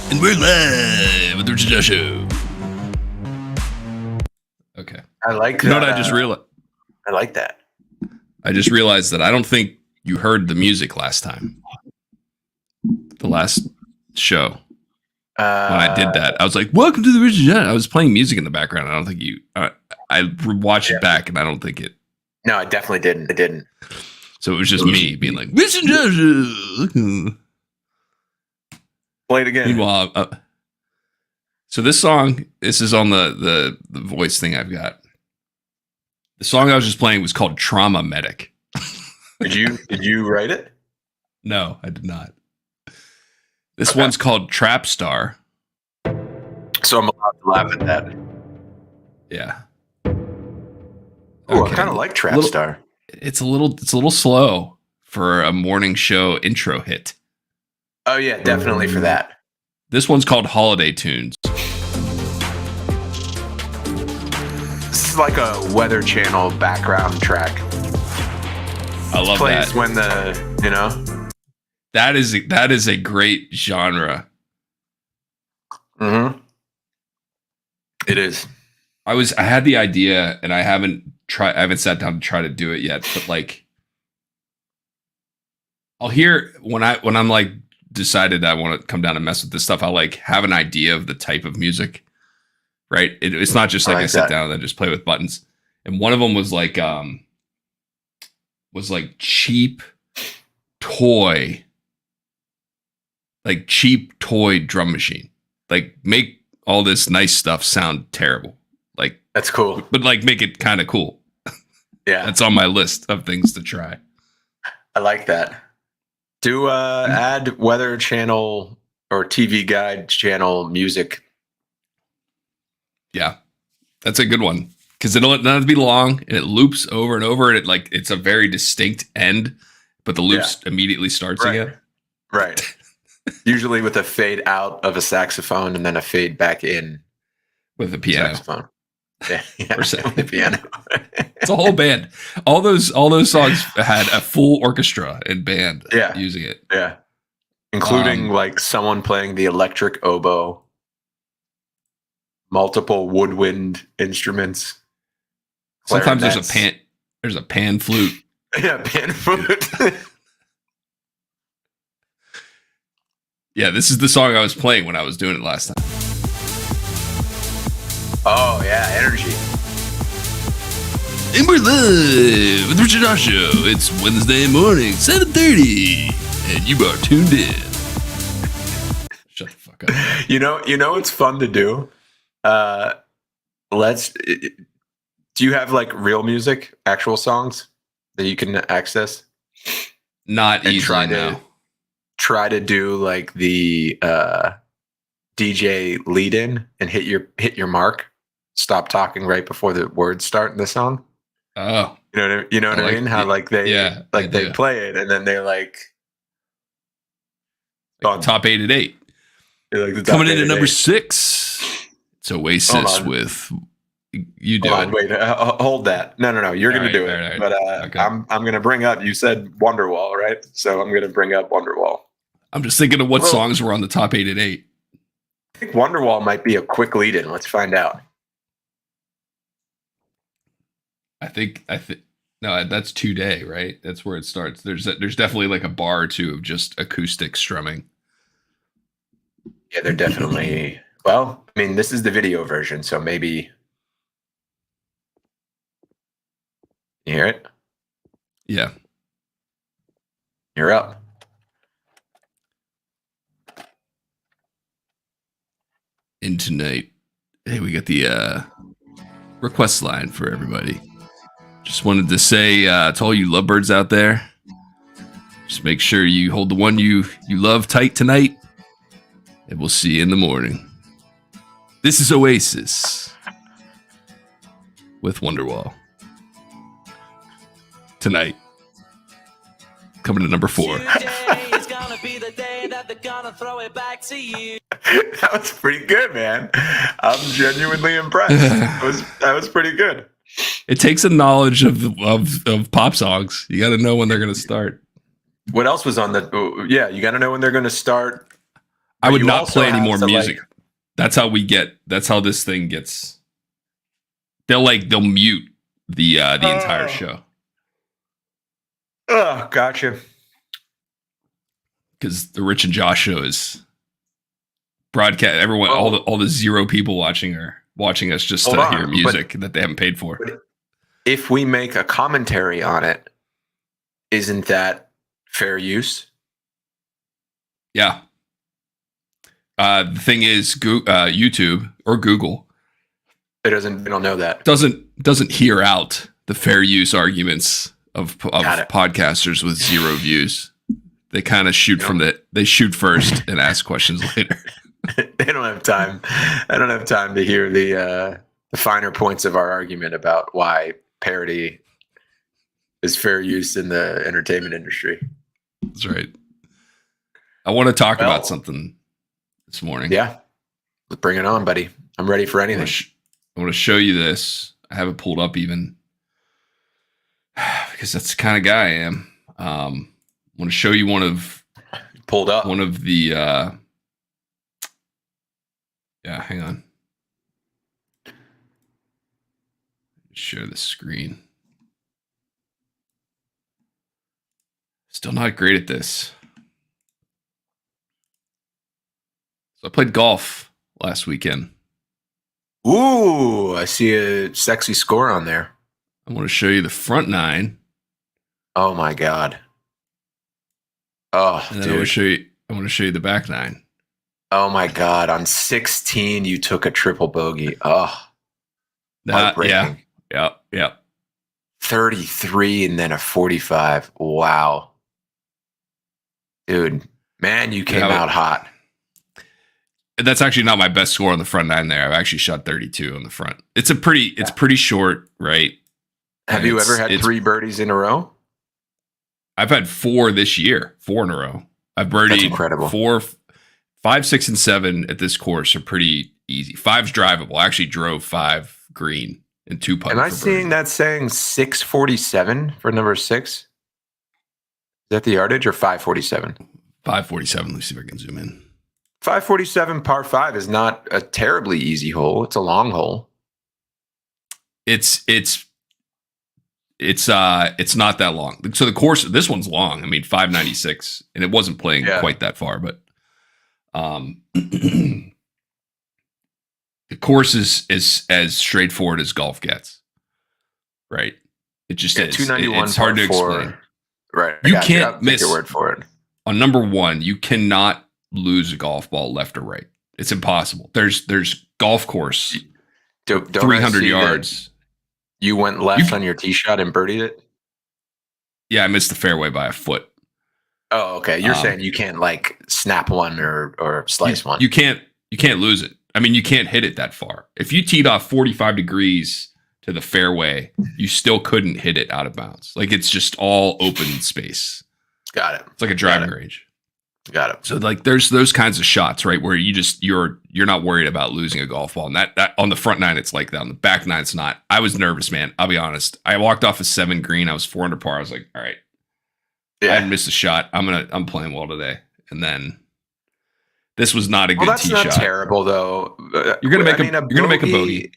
And we're live with the Richard Josh Show. Okay. I like that. You know what I just realized? I like that. I just realized that I don't think you heard the music last time. The last show. When I did that, I was like, welcome to the Richard Josh. I was playing music in the background. I don't think you... I watched it back, and I don't think it... No, I definitely didn't. It didn't. So it was just me being like, Richard Josh. Play it again. Meanwhile, so this song, this is on the voice thing I've got. The song I was just playing was called Trauma Medic. Did you write it? No, I did not. This one's called Trap Star. So I'm allowed to laugh at that. Yeah. Oh, I kind of like Trap Star. It's a little slow for a morning show intro hit. Oh yeah, definitely for that. This one's called Holiday Tunes. This is like a Weather Channel background track. I love plays that. When the, That is a great genre. Mm-hmm. It is. I had the idea and I haven't sat down to try to do it yet, but like I'll hear when I'm like decided I want to come down and mess with this stuff, I'll like have an idea of the type of music, right? It's not just like I sit down and then just play with buttons. And one of them was like cheap toy drum machine. Like make all this nice stuff sound terrible. Like that's cool. But like make it kind of cool. Yeah. That's on my list of things to try. I like that. Do add Weather Channel or TV Guide channel music. Yeah, that's a good one because it'll not be long and it loops over and over and it's a very distinct end, but the loops immediately starts again. Right. Usually with a fade out of a saxophone and then a fade back in with a piano. Saxophone. Yeah, with the piano. It's a whole band. All those songs had a full orchestra and band using it. Yeah. Including like someone playing the electric oboe, multiple woodwind instruments. Sometimes there's a pan flute. Yeah, pan flute. Yeah, this is the song I was playing when I was doing it last time. Oh yeah, energy. And we're live with Richard Josh Show. It's Wednesday morning, 7:30, and you are tuned in. Shut the fuck up. You know it's fun to do. Do you have like real music, actual songs that you can access? Not easily now. Try to do like the DJ lead in and hit your mark. Stop talking right before the words start in the song. Oh, you know what I mean? How like they they play it and then they're like top 8 at 8. Like coming in at number 6. It's Oasis with you do it. Wait, hold that. No. You're going to do it. Right. But okay. I'm going to bring up. You said Wonderwall, right? So I'm going to bring up Wonderwall. I'm just thinking of what songs were on the top 8 at 8. I think Wonderwall might be a quick lead in. Let's find out. I think no, that's Today, right? That's where it starts. There's definitely like a bar or two of just acoustic strumming. Yeah, they're definitely. Well, I mean, this is the video version, so maybe. You hear it? Yeah. You're up. In tonight. Hey, we got the request line for everybody. Just wanted to say to all you lovebirds out there, just make sure you hold the one you love tight tonight, and we'll see you in the morning. This is Oasis with Wonderwall. Tonight. Coming to number 4. I'll throw it back to you. That was pretty good, man. I'm genuinely impressed. That was pretty good. It takes a knowledge of pop songs. You got to know when they're going to start. What else was on the? Yeah, you got to know when they're going to start. I would you not also play any have more to, music. like- That's how we get. That's how this thing gets. They'll mute the entire show Oh, gotcha. because the Rich and Josh show is broadcast. Everyone, all the 0 people watching us just Hold to on, hear music that they haven't paid for. If we make a commentary on it, isn't that fair use? Yeah. The thing is, YouTube or Google They don't know that. doesn't hear out the fair use arguments of Got it. podcasters with 0 views. They kind of shoot they shoot first and ask questions later. They don't have time. I don't have time to hear the finer points of our argument about why parody is fair use in the entertainment industry. That's right. I want to talk Well, about something this morning. Yeah, let's bring it on, buddy. I'm ready for I anything. want to show you this. I have it pulled up even because that's the kind of guy I am. I want to show you one of the. Yeah, hang on. Share the screen. Still not great at this. So I played golf last weekend. Ooh, I see a sexy score on there. I want to show you the front 9. Oh my god. Oh, And then I want to show you the back 9. Oh my god. On 16, you took a triple bogey. Oh, heartbreaking. Yeah. 33 and then a 45. Wow. Dude, man, you came out hot. That's actually not my best score on the front 9 there. I've actually shot 32 on the front. It's pretty short, right? Have you ever had 3 birdies in a row? I've had 4 this year, 4 in a row. I've birdied That's incredible. 4, 5, 6, and 7 at this course are pretty easy. 5's drivable. I actually drove 5 green and 2 putting. Am I seeing that saying 647 for number 6? Is that the yardage or 547? 547. Let me see if I can zoom in. 547 par 5 is not a terribly easy hole. It's a long hole. It's not that long. So the course, this one's long. I mean, 596, and it wasn't playing quite that far, but the course is as straightforward as golf gets. Right? It just is. 291. It's hard to explain. Right. You can't miss your word for it. On number 1, you cannot lose a golf ball left or right. It's impossible. There's golf course, Don't 300 yards. You went left on your tee shot and birdied it? Yeah, I missed the fairway by a foot. Oh, okay. You're saying you can't like snap one or slice one. You can't lose it. I mean, you can't hit it that far. If you teed off 45 degrees to the fairway, you still couldn't hit it out of bounds. Like it's just all open space. Got it. It's like a driving range. Got it. So like there's those kinds of shots, right, where you're not worried about losing a golf ball. And that on the front 9 it's like that. On the back 9 it's not. I was nervous, man. I'll be honest. I walked off a 7 green. I was 4 under par. I was like, all right. Yeah. I hadn't missed a shot. I'm playing well today. And then this was not a good tee shot. That's not terrible though. You're gonna make a bogey.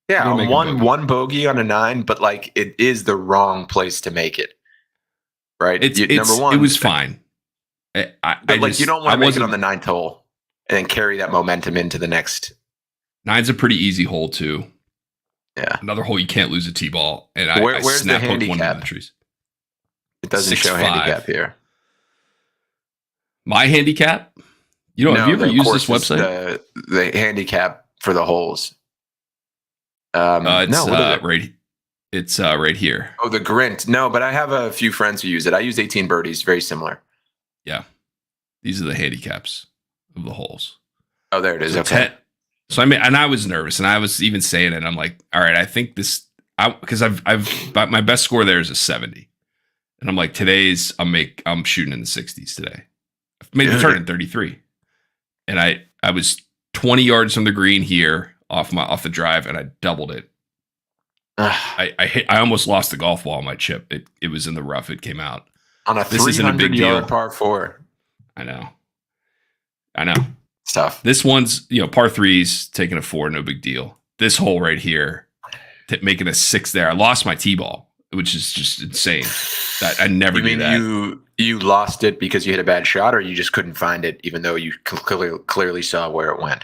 Yeah, one bogey on a 9, but like it is the wrong place to make it. Right? Number 1. It was fine. You don't want to make it on the 9th hole and then carry that momentum into the next. 9's a pretty easy hole too. Yeah. Another hole you can't lose a tee ball. And where's I the snap hooked one handicap? of the trees. It doesn't show 6'5". handicap here. My handicap? Have you ever used this website? The handicap for the holes. It's no, what is it? right. It's right here. Oh, the Grint. No, but I have a few friends who use it. I use 18 birdies. Very similar. Yeah. These are the handicaps of the holes. Oh, there it is. So okay. So I mean, and I was nervous, and I was even saying it. I'm like, all right, I think this, because I've my best score there is a 70, and I'm like, I'm shooting in the 60s today. made the turn in 33. And I was 20 yards from the green here off the drive, and I doubled it. I almost lost the golf ball on my chip. It was in the rough. It came out on a 300-yard par 4. I know. It's tough. This one's, par 3's taking a 4, no big deal. This hole right here, making a 6 there. I lost my tee ball, which is just insane. That I never do that. You lost it because you hit a bad shot, or you just couldn't find it, even though you clearly saw where it went?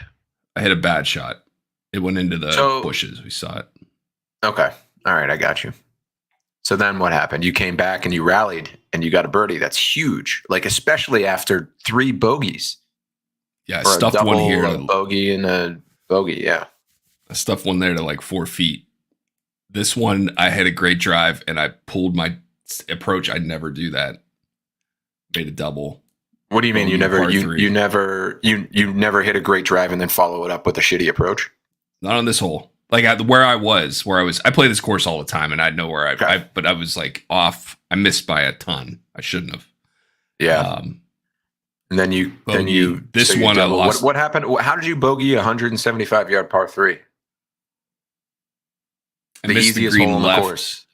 I hit a bad shot. It went into the bushes. We saw it. Okay. All right. I got you. So then what happened? You came back and you rallied and you got a birdie. That's huge. Like, especially after 3 bogeys. Yeah. I stuffed one here. A bogey and a bogey. Yeah. I stuffed one there to like 4 feet. This one, I had a great drive and I pulled my approach. I'd never do that. Made a double. What do you mean? You never hit a great drive and then follow it up with a shitty approach? Not on this hole. Like where I play this course all the time, and I know where but I was like off. I missed by a ton. I shouldn't have. Yeah. And then you I lost. What happened? How did you bogey a 175-yard par 3? The easiest hole on the course.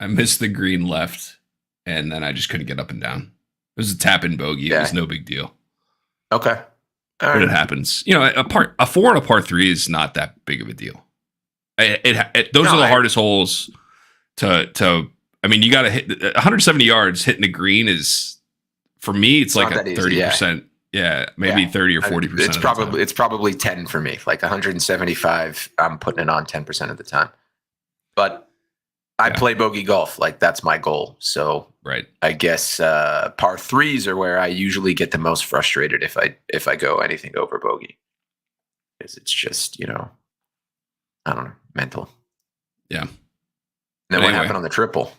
I missed the green left, and then I just couldn't get up and down. It was a tap-in bogey. It was no big deal. Okay. But it happens. A 4 and a par 3 is not that big of a deal. Those are the hardest holes to. I mean, you got to hit 170 yards. Hitting a green is, for me, it's like a 30%. Yeah, maybe 30 or 40%. It's probably 10 for me. Like 175, I'm putting it on 10% of the time. But I play bogey golf. Like, that's my goal. So right. I guess par 3s are where I usually get the most frustrated if I go anything over bogey, because it's just, I don't know, mental. Yeah. And then what happened on the triple?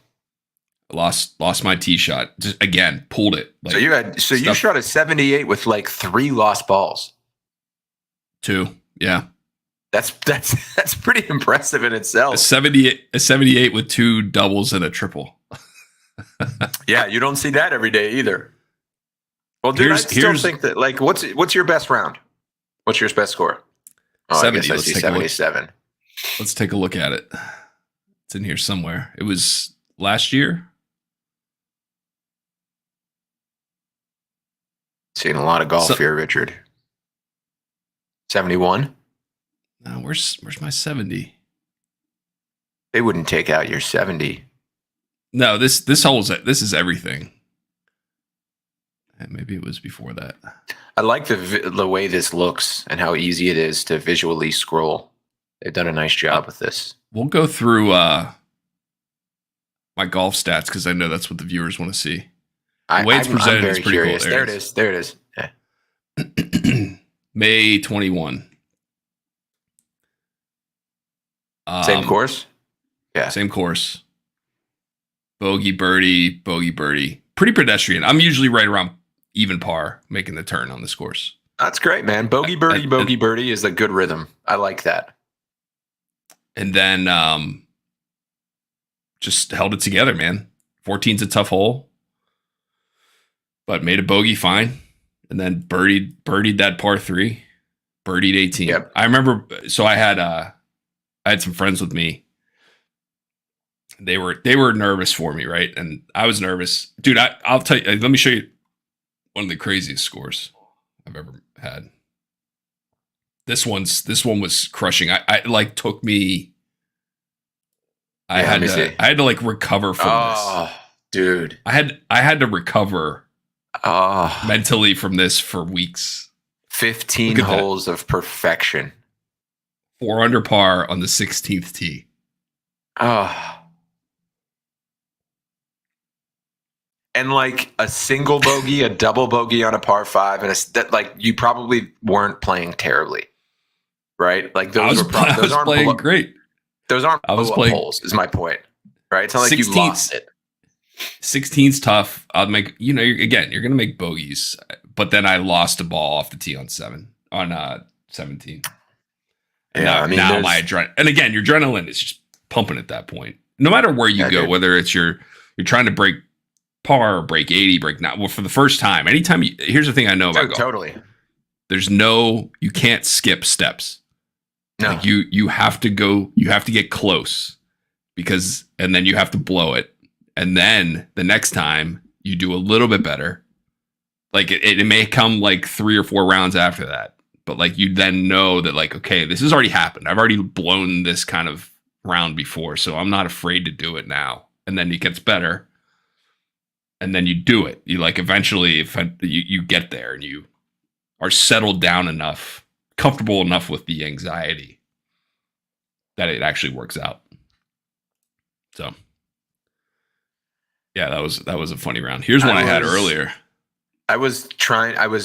I lost my tee shot. Just again, pulled it. Like, you shot a 78 with like 3 lost balls. 2. Yeah. That's pretty impressive in itself. A 78 with 2 doubles and a triple. Yeah, you don't see that every day either. Well, dude, I still think that, like, what's your best round? What's your best score? 70. I see 77. Let's take a look at it. It's in here somewhere. It was last year. Seeing a lot of golf here, Richard. 71. No, where's my 70? They wouldn't take out your 70. No, this is everything. And maybe it was before that. I like the way this looks and how easy it is to visually scroll. They've done a nice job with this. We'll go through my golf stats because I know that's what the viewers want to see. The way it's presented is pretty curious. cool. There it is. Yeah. May 21. Same course? Yeah. Same course. Bogey, birdie, bogey, birdie. Pretty pedestrian. I'm usually right around even par making the turn on this course. That's great, man. Bogey, birdie, bogey, birdie is a good rhythm. I like that. And then just held it together, man. 14's a tough hole, but made a bogey fine. And then birdied that par 3, birdied 18. Yep. I remember, so I had some friends with me. They were nervous for me, right? And I was nervous. Dude, I'll tell you, let me show you one of the craziest scores I've ever had. This one was crushing. I like took me I had to like recover from this. Dude. I had to recover mentally from this for weeks. 15 holes of perfection. 4 under par on the 16th tee. And like a single bogey, a double bogey on a par 5, and that, like, you probably weren't playing terribly, right? Like those aren't playing great. Those aren't holes. Is my point, right? It's not like you lost it. 16's tough. I'll make you're gonna make bogeys, but then I lost a ball off the tee on 17. And yeah, now my adrenaline, and again, your adrenaline is just pumping at that point. No matter where you go, whether it's you're trying to break par, break 80, break not. Well, for the first time, anytime here's the thing I know about golf. Totally. You can't skip steps. No. Like you have to get close and then you have to blow it. And then the next time you do a little bit better. Like it may come like 3 or 4 rounds after that. But like you then know that like, okay, this has already happened. I've already blown this kind of round before, so I'm not afraid to do it now. And then it gets better. And then you do it. You like eventually if you get there and you are settled down enough, comfortable enough with the anxiety that it actually works out. So yeah, that was a funny round. Here's one I had earlier. I was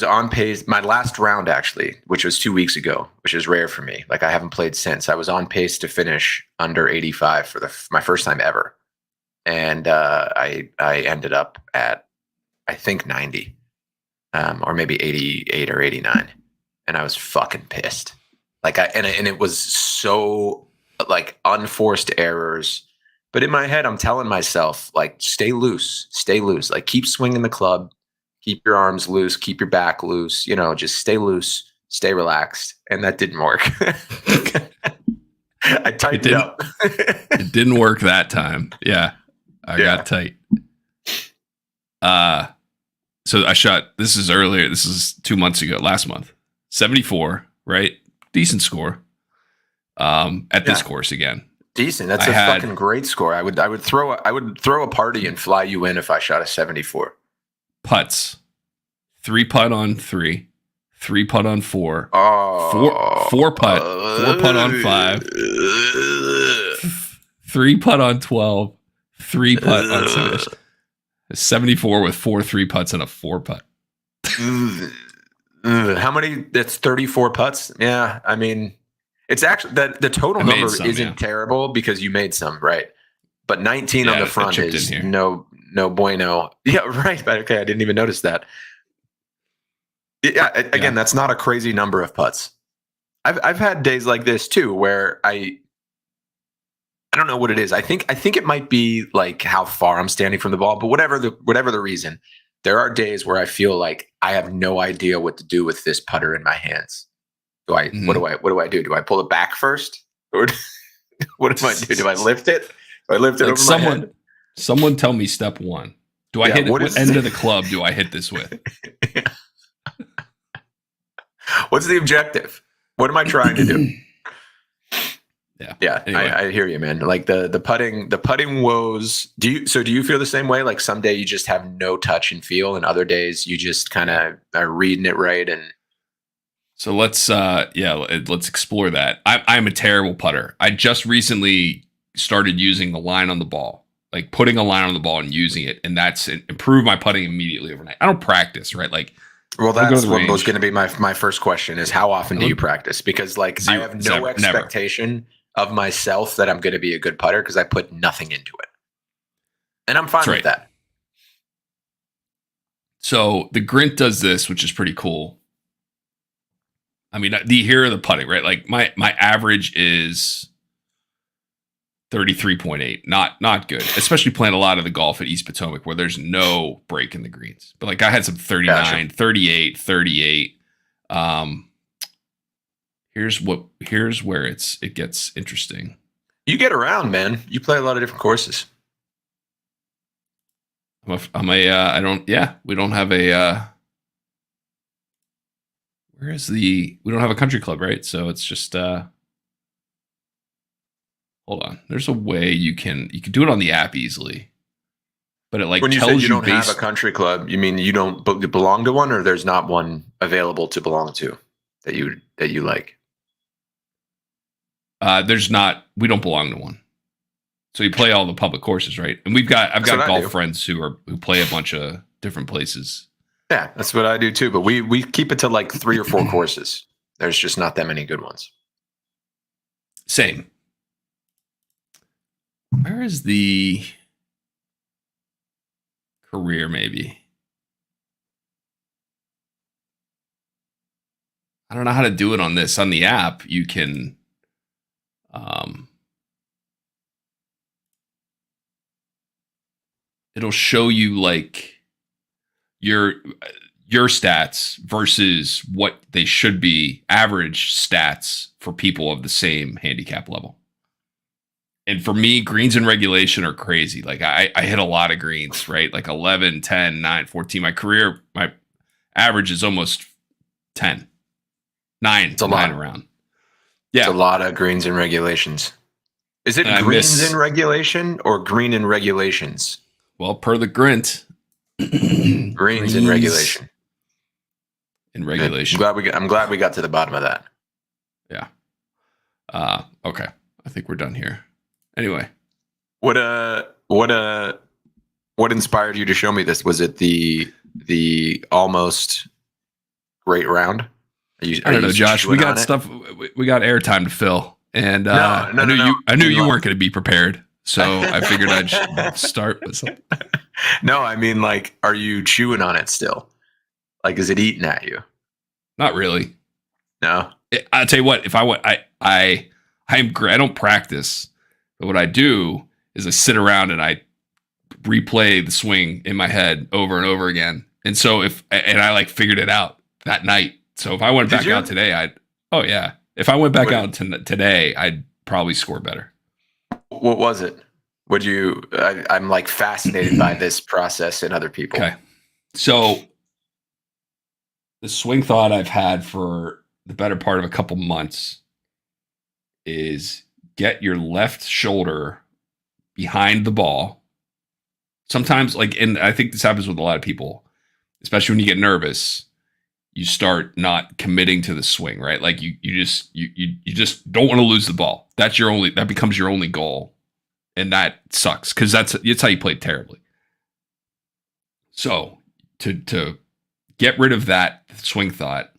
on pace, my last round actually, which was 2 weeks ago, which is rare for me. Like I haven't played since. I was on pace to finish under 85 for my first time ever. And I ended up at, I think 90, or maybe 88 or 89. And I was fucking pissed. Like and it was so like unforced errors. But in my head, I'm telling myself like, stay loose, like keep swinging the club. Keep your arms loose, keep your back loose, just stay loose, stay relaxed. And that didn't work. I tightened it up. It didn't work that time. Yeah. I got tight. So I shot, this is 2 months ago, last month, 74, right? Decent score. At this course again. Decent. That's a fucking great score. I would throw a party and fly you in if I shot a 74. Putts, 3 putt on 3, 3 putt on 4, 4 putt on 5, 3 putt on 12, 3 putt on 7. 74 with 4 3 putts and a 4 putt. How many? That's 34 putts. Yeah, I mean, it's actually the total number isn't terrible because you made some, right? But 19 on the front is no bueno. Yeah, right. But okay, I didn't even notice that. Yeah, again, that's not a crazy number of putts. I've had days like this too, where I don't know what it is. I think it might be like how far I'm standing from the ball, but whatever the reason, there are days where I feel like I have no idea what to do with this putter in my hands. What do I do? Do I pull it back first, or what do I do? Do I lift it? Do I lift it over my head? Someone tell me step 1. Do I hit what end of the club do I hit this with? What's the objective? What am I trying to do? Yeah. Anyway. I hear you, man. Like the putting woes. Do you feel the same way? Like some day you just have no touch and feel, and other days you just kind of are reading it right. And so let's explore that. I'm a terrible putter. I just recently started using the line on the ball, like putting a line on the ball and using it, and that's improved my putting immediately overnight. I don't practice, right? Like, well, that's what was going to be my first question: is how often do you practice? Because like I have no expectation of myself that I'm going to be a good putter because I put nothing into it, and I'm fine with that. So the Grint does this, which is pretty cool. I mean, here are the putting, right? Like my average is 33.8. Not good, especially playing a lot of the golf at East Potomac where there's no break in the greens. But like I had some 39, 38, 38. Here's where it gets interesting. You get around, man. You play a lot of different courses. We don't have a we don't have a country club, right? So it's just hold on. There's a way you can do it on the app easily. But it like when you tells you don't have a country club, you mean you don't belong to one, or there's not one available to belong to that you like? There's not. We don't belong to one. So you play all the public courses, right? And I've got golf friends who play a bunch of different places. Yeah, that's what I do too. But we keep it to like 3 or 4 courses. There's just not that many good ones. Same. Where is the career? Maybe. I don't know how to do it on this. On the app, you can. it'll show you like your stats versus what they should be average stats for people of the same handicap level. And for me, greens in regulation are crazy. Like I hit a lot of greens, right? Like 11, 10, 9, 14. My career, my average is almost 10. 9. It's a 9 around. Yeah. It's a lot of greens in regulations. Is it greens in regulation or green in regulations? Well, per the Grint. greens in regulation. In regulation. I'm glad we got to the bottom of that. Yeah. Okay. I think we're done here. Anyway, what inspired you to show me this? Was it the almost great round? I don't know, Josh. We got stuff. We got airtime to fill, and I knew you weren't going to be prepared, so I figured I'd start with something. No, I mean, like, are you chewing on it still? Like, is it eating at you? Not really. No. I'll tell you what. If I don't practice. But what I do is I sit around and I replay the swing in my head over and over again. And so I like figured it out that night. So if I went back out today, if I went back out today, I'd probably score better. What was it? I'm like fascinated by this process in other people. Okay. So the swing thought I've had for the better part of a couple months is get your left shoulder behind the ball. Sometimes, and I think this happens with a lot of people, especially when you get nervous, you start not committing to the swing, right? Like you just don't want to lose the ball. That becomes your only goal. And that sucks because that's how you play terribly. So to get rid of that swing thought,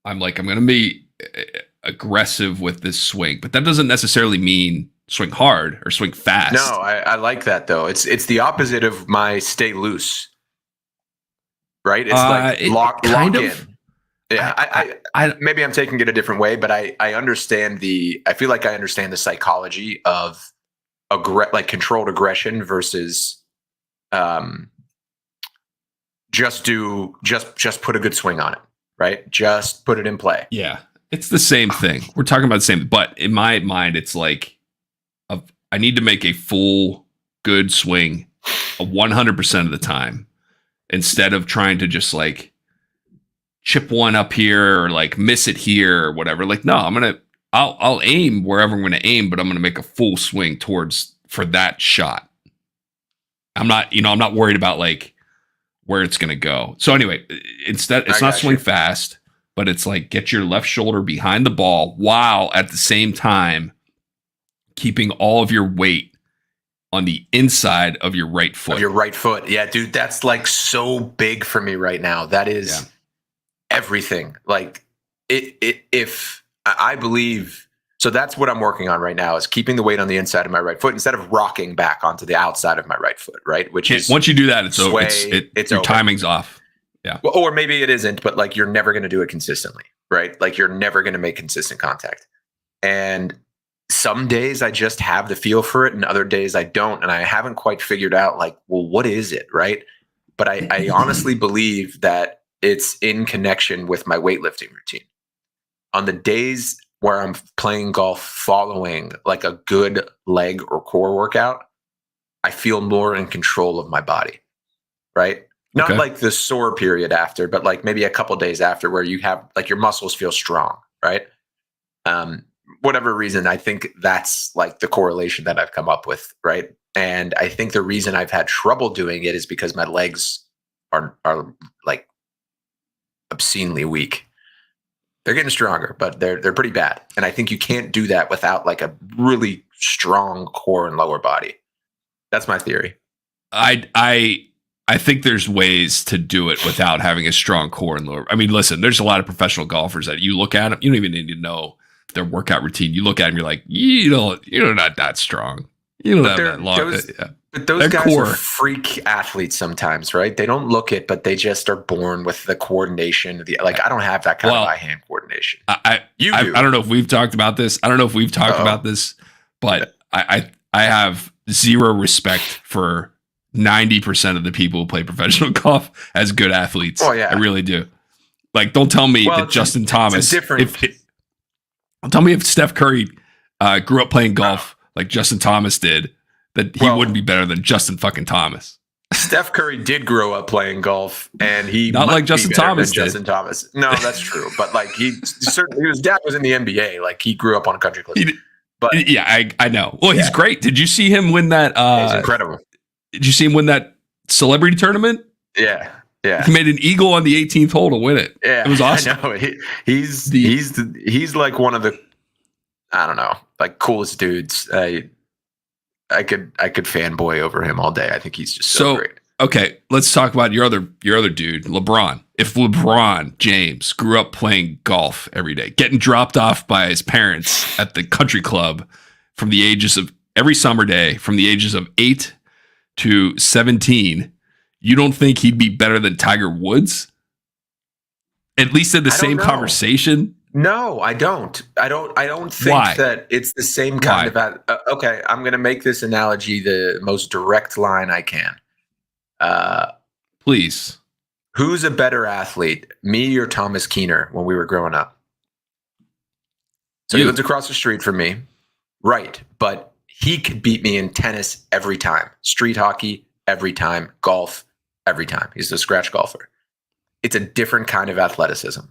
I'm going to be aggressive with this swing, but that doesn't necessarily mean swing hard or swing fast. No, I like that though. It's the opposite of my stay loose, right? It's like lock in. Yeah, I maybe I'm taking it a different way, but I understand I feel like I understand the psychology of controlled aggression versus just put a good swing on it, right? Just put it in play. Yeah. It's the same thing. We're talking about the same, but in my mind, it's like I need to make a full good swing 100% of the time instead of trying to just like chip one up here or like miss it here or whatever. Like, no, I'll aim wherever I'm going to aim, but I'm going to make a full swing for that shot. I'm not worried about like where it's going to go. So anyway, instead, it's not swing fast. But it's like get your left shoulder behind the ball while at the same time keeping all of your weight on the inside of your right foot. Yeah, dude, that's like so big for me right now. That is everything. Like if I believe, so that's what I'm working on right now is keeping the weight on the inside of my right foot instead of rocking back onto the outside of my right foot, right? Which is once you do that, it's over. Your timing's off. Yeah. Well, or maybe it isn't, but like you're never going to do it consistently, right? Like you're never going to make consistent contact. And some days I just have the feel for it and other days I don't. And I haven't quite figured out like, well, what is it, right? But I honestly believe that it's in connection with my weightlifting routine. On the days where I'm playing golf following like a good leg or core workout, I feel more in control of my body, right? Not like the sore period after, but like maybe a couple days after where you have like your muscles feel strong, right? Whatever reason, I think that's like the correlation that I've come up with, right? And I think the reason I've had trouble doing it is because my legs are like obscenely weak. They're getting stronger, but they're pretty bad. And I think you can't do that without like a really strong core and lower body. That's my theory. I think there's ways to do it without having a strong core and lower. I mean, listen, there's a lot of professional golfers that you look at them, you don't even need to know their workout routine. You look at them, you're like, you're not that strong. You don't have that long. But those guys are freak athletes sometimes, right? They don't look it, but they just are born with the coordination. I don't have that kind of eye-hand coordination. I don't know if we've talked about this. But I have zero respect for 90% of the people who play professional golf as good athletes. Oh yeah, I really do. Like, don't tell me that Justin Thomas. Tell me if Steph Curry grew up playing golf like Justin Thomas did, that he wouldn't be better than Justin fucking Thomas. Steph Curry did grow up playing golf, and he not like Justin Thomas did. Justin Thomas. No, that's true. But like he certainly, his dad was in the NBA. Like he grew up on a country club. But yeah, I know. Well, he's great. Did you see him win that? He's incredible. Did you see him win that celebrity tournament? Yeah. Yeah. He made an eagle on the 18th hole to win it. Yeah. It was awesome. I know. He's like one of the, I don't know, like coolest dudes. I could fanboy over him all day. I think he's just so great. Okay, let's talk about your other dude, LeBron. If LeBron James grew up playing golf every day, getting dropped off by his parents at the country club from the ages of every summer day, from the ages of 8 to 17, you don't think he'd be better than Tiger Woods? At least in the same conversation? No, I don't. I don't think that it's the same kind of. Okay, I'm going to make this analogy the most direct line I can. Please. Who's a better athlete, me or Thomas Keener, when we were growing up? So he lives across the street from me, right? But he could beat me in tennis every time, street hockey every time, golf every time. He's a scratch golfer. It's a different kind of athleticism.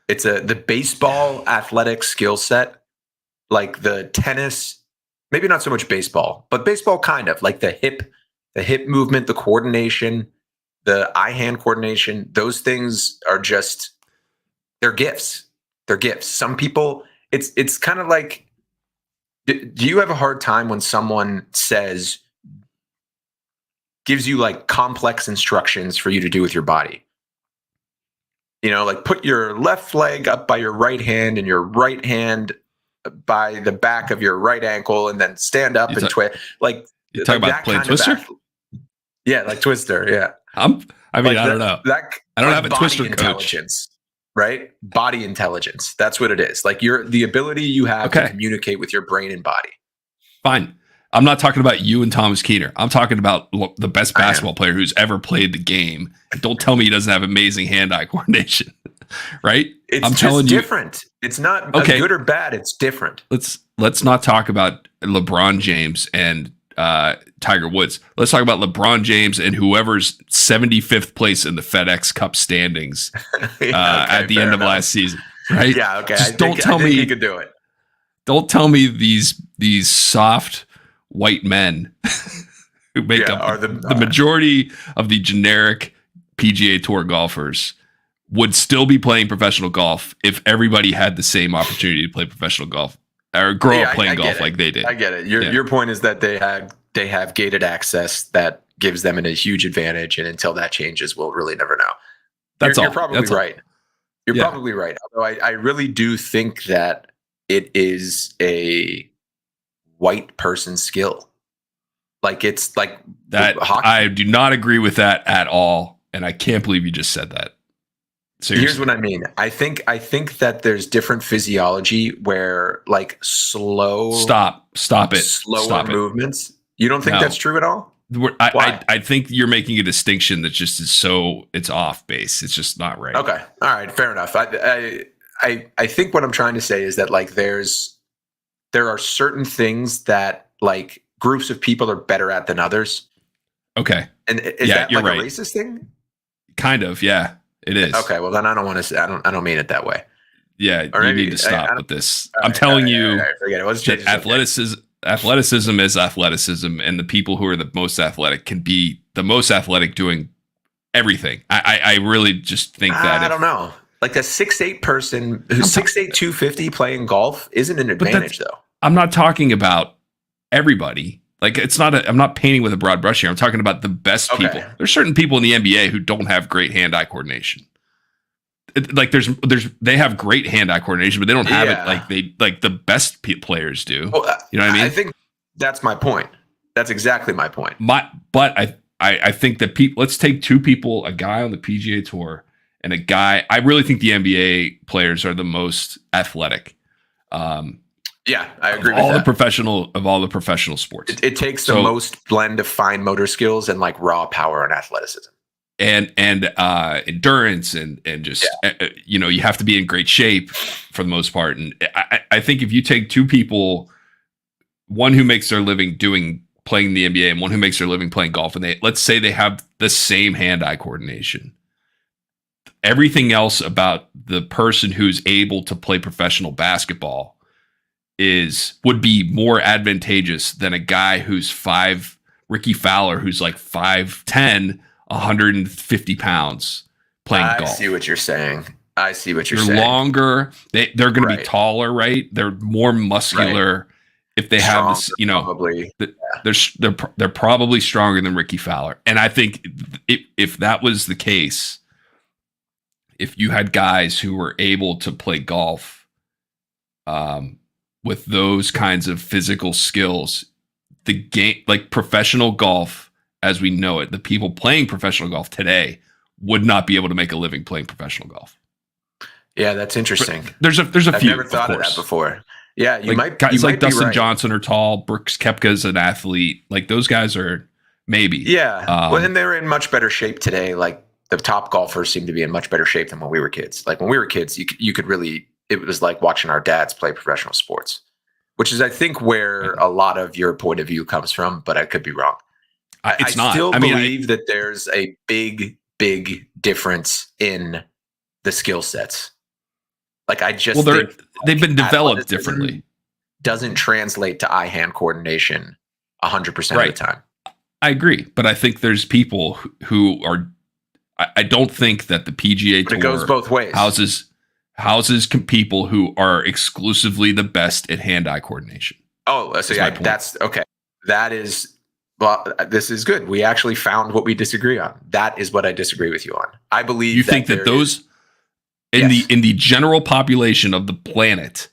It's the baseball athletic skill set, like the tennis, maybe not so much baseball, but baseball kind of like the hip movement, the coordination, the eye-hand coordination. Those things are just, they're gifts. They're gifts. Some people, it's kind of like, do you have a hard time when someone gives you like complex instructions for you to do with your body? You know, like put your left leg up by your right hand and your right hand by the back of your right ankle, and then stand up and twist. Like you talk about playing Twister? Yeah, like Twister. Yeah. I don't know. I don't have a Twister intelligence, right? Body intelligence. That's what it is. Like the ability you have to communicate with your brain and body. Fine. I'm not talking about you and Thomas Keener. I'm talking about the best basketball player who's ever played the game. Don't tell me he doesn't have amazing hand-eye coordination, right? I'm telling you, different. It's not good or bad. It's different. Let's not talk about LeBron James and Tiger Woods. Let's talk about LeBron James and whoever's 75th place in the FedEx Cup standings at the end of last season, right? Yeah. Okay. Just don't tell me you could do it. Don't tell me these soft white men who make up the majority of the generic PGA Tour golfers would still be playing professional golf if everybody had the same opportunity to play professional golf or grow up playing golf like they did. I get it. Your point is that they have gated access that gives them a huge advantage, and until that changes, we'll really never know. You're probably right. You're probably right. Although I really do think that it is a white person skill. Like it's like that. I do not agree with that at all, and I can't believe you just said that. Seriously. Here's what I mean. I think that there's different physiology where like slow. Stop it. Slower movements. You don't think that's true at all? I think you're making a distinction that just is it's off base. It's just not right. Okay. All right. Fair enough. I think what I'm trying to say is that like there are certain things that like groups of people are better at than others. Okay. And is that like a racist thing? Kind of. Yeah, it is. Okay. Well, then I don't want to say, I don't mean it that way. Yeah. You need to stop with this. I'm telling you, forget it. Let's change athleticism is athleticism, and the people who are the most athletic can be the most athletic doing everything. I really just think that I don't know. Like a 6'8" person who's 6'8", 250 playing golf isn't an advantage, though. I'm not talking about everybody. Like I'm not painting with a broad brush here. I'm talking about the best people. There's certain people in the NBA who don't have great hand-eye coordination. They have great hand-eye coordination, but they don't have it like the best players do. Well, you know what I mean? I think that's my point. That's exactly my point. But I think that let's take two people, a guy on the PGA Tour and a guy. I really think the NBA players are the most athletic. Yeah, I agree with all that. Of all the professional sports. It takes the most blend of fine motor skills and like raw power and athleticism. And endurance and just you have to be in great shape for the most part. And I think if you take two people, one who makes their living playing the NBA and one who makes their living playing golf, and let's say they have the same hand-eye coordination, everything else about the person who's able to play professional basketball would be more advantageous than a guy who's Ricky Fowler, who's like 5'10", 150 pounds playing golf. I see what you're saying. They're longer. They're going to be taller, right? They're more muscular. Right. If they have this, probably. They're probably stronger than Ricky Fowler. And I think if that was the case, if you had guys who were able to play golf with those kinds of physical skills, the game, like professional golf as we know it, the people playing professional golf today would not be able to make a living playing professional golf. Yeah, that's interesting. There's a few. I've never thought of that before. Yeah, guys like Dustin Johnson are tall. Brooks Koepka's an athlete. Like those guys are maybe. Yeah, well, and they're in much better shape today. Like the top golfers seem to be in much better shape than when we were kids. Like when we were kids, you could really. It was like watching our dads play professional sports, which is I think where a lot of your point of view comes from. But I could be wrong. It's not. I still believe that there's a big difference in the skill sets. Like I just think they've been developed differently. Doesn't translate to eye-hand coordination 100% of the time. I agree, but I think there's people who are. I don't think that the PGA Tour goes both ways. Houses people who are exclusively the best at hand-eye coordination. Oh, so yeah, that's okay. That is. Well, this is good. We actually found what we disagree on. That is what I disagree with you on. I believe you think that those in the general population of the planet,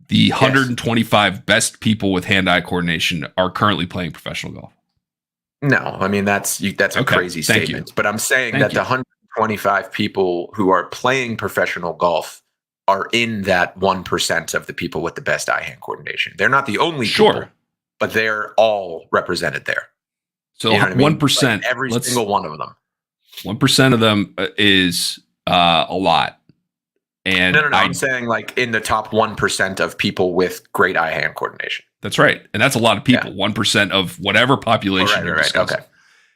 the 125 best people with hand-eye coordination are currently playing professional golf. No, I mean that's a crazy statement. But I'm saying that the 125 people who are playing professional golf are in that 1% of the people with the best eye-hand coordination. They're not the only people, but they're all represented there. So 1%, like every single one of them. 1% of them is a lot. And no. I'm saying like in the top 1% of people with great eye-hand coordination. That's right, and that's a lot of people. 1% of whatever population you're discussing. Okay,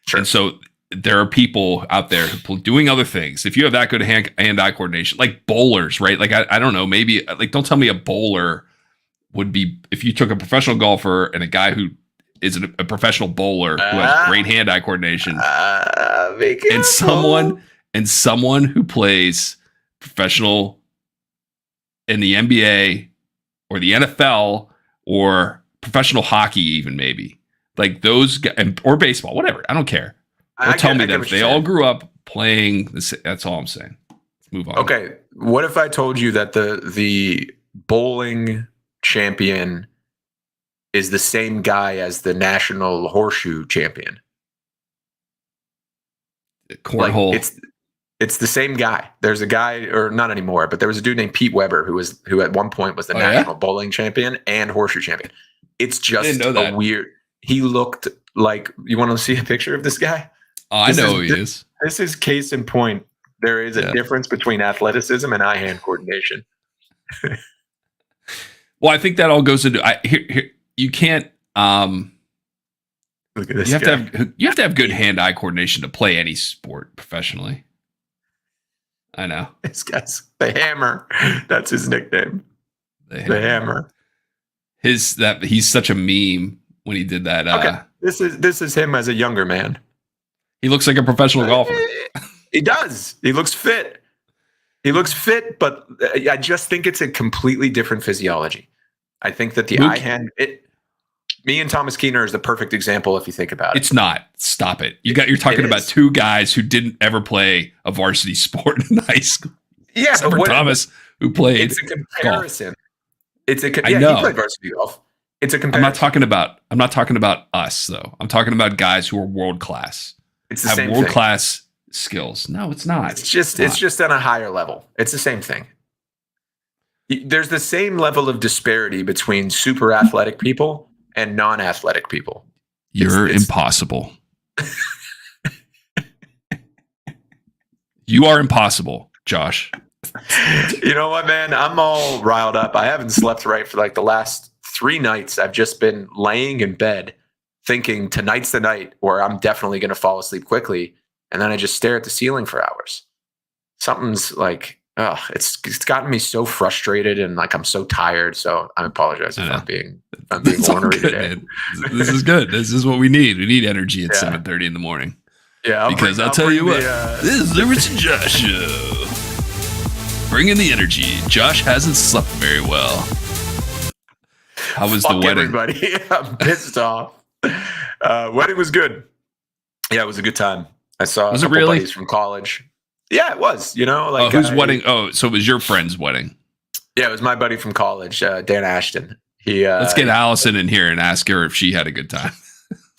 sure. And so there are people out there doing other things. If you have that good hand-eye coordination, like bowlers, right? Like I don't know, maybe like don't tell me a bowler would be if you took a professional golfer and a guy who is a professional bowler who has great hand-eye coordination, and someone who plays professional in the NBA or the NFL or professional hockey, even maybe like those guys, or baseball, whatever. I don't care. Or tell me that if they all grew up playing this. That's all I'm saying. Let's move on. Okay, what if I told you that the bowling champion is the same guy as the national horseshoe champion? Cornhole. Like it's the same guy. There's a guy, or not anymore, but there was a dude named Pete Weber who at one point was the national bowling champion and horseshoe champion. It's just a weird. He looked like, you want to see a picture of this guy? Oh, I know who he is. This is case in point. There is a difference between athleticism and eye-hand coordination. Well, I think that all goes into here. You can't. Look at this. You have to have good hand-eye coordination to play any sport professionally. I know. This guy's the Hammer. That's his nickname. The Hammer. He's such a meme when he did that. Okay, this is him as a younger man. He looks like a professional golfer. He does. He looks fit. But I just think it's a completely different physiology. I think that the eye-hand. Me and Thomas Keener is the perfect example if you think about it. It's not. Stop it. You're talking about two guys who didn't ever play a varsity sport in high school. Yeah, except for Thomas, who played. It's a comparison. Golf. I know. He played varsity golf. It's a comparison. I'm not talking about us though. I'm talking about guys who are world class. It's the same world class skills. No, it's not. It's just on a higher level. It's the same thing. There's the same level of disparity between super athletic people and non-athletic people. You're impossible. You are impossible, Josh. You know what, man? I'm all riled up. I haven't slept right for like the last 3 nights. I've just been laying in bed thinking tonight's the night where I'm definitely going to fall asleep quickly. And then I just stare at the ceiling for hours. Something's like, it's gotten me so frustrated and like I'm so tired. So I apologize if I'm being ornery today. Man. This is good. This is what we need. We need energy at 7:30 in the morning. Yeah, because I'll tell you what, this is the Rich and Josh show. Bringing the energy. Josh hasn't slept very well. How was the wedding? Everybody, I'm pissed off. Wedding was good. Yeah, it was a good time. I saw a couple buddies from college. Yeah, it was. You know, like whose wedding? Oh, so it was your friend's wedding. Yeah, it was my buddy from college, Dan Ashton. Let's get Allison in here and ask her if she had a good time.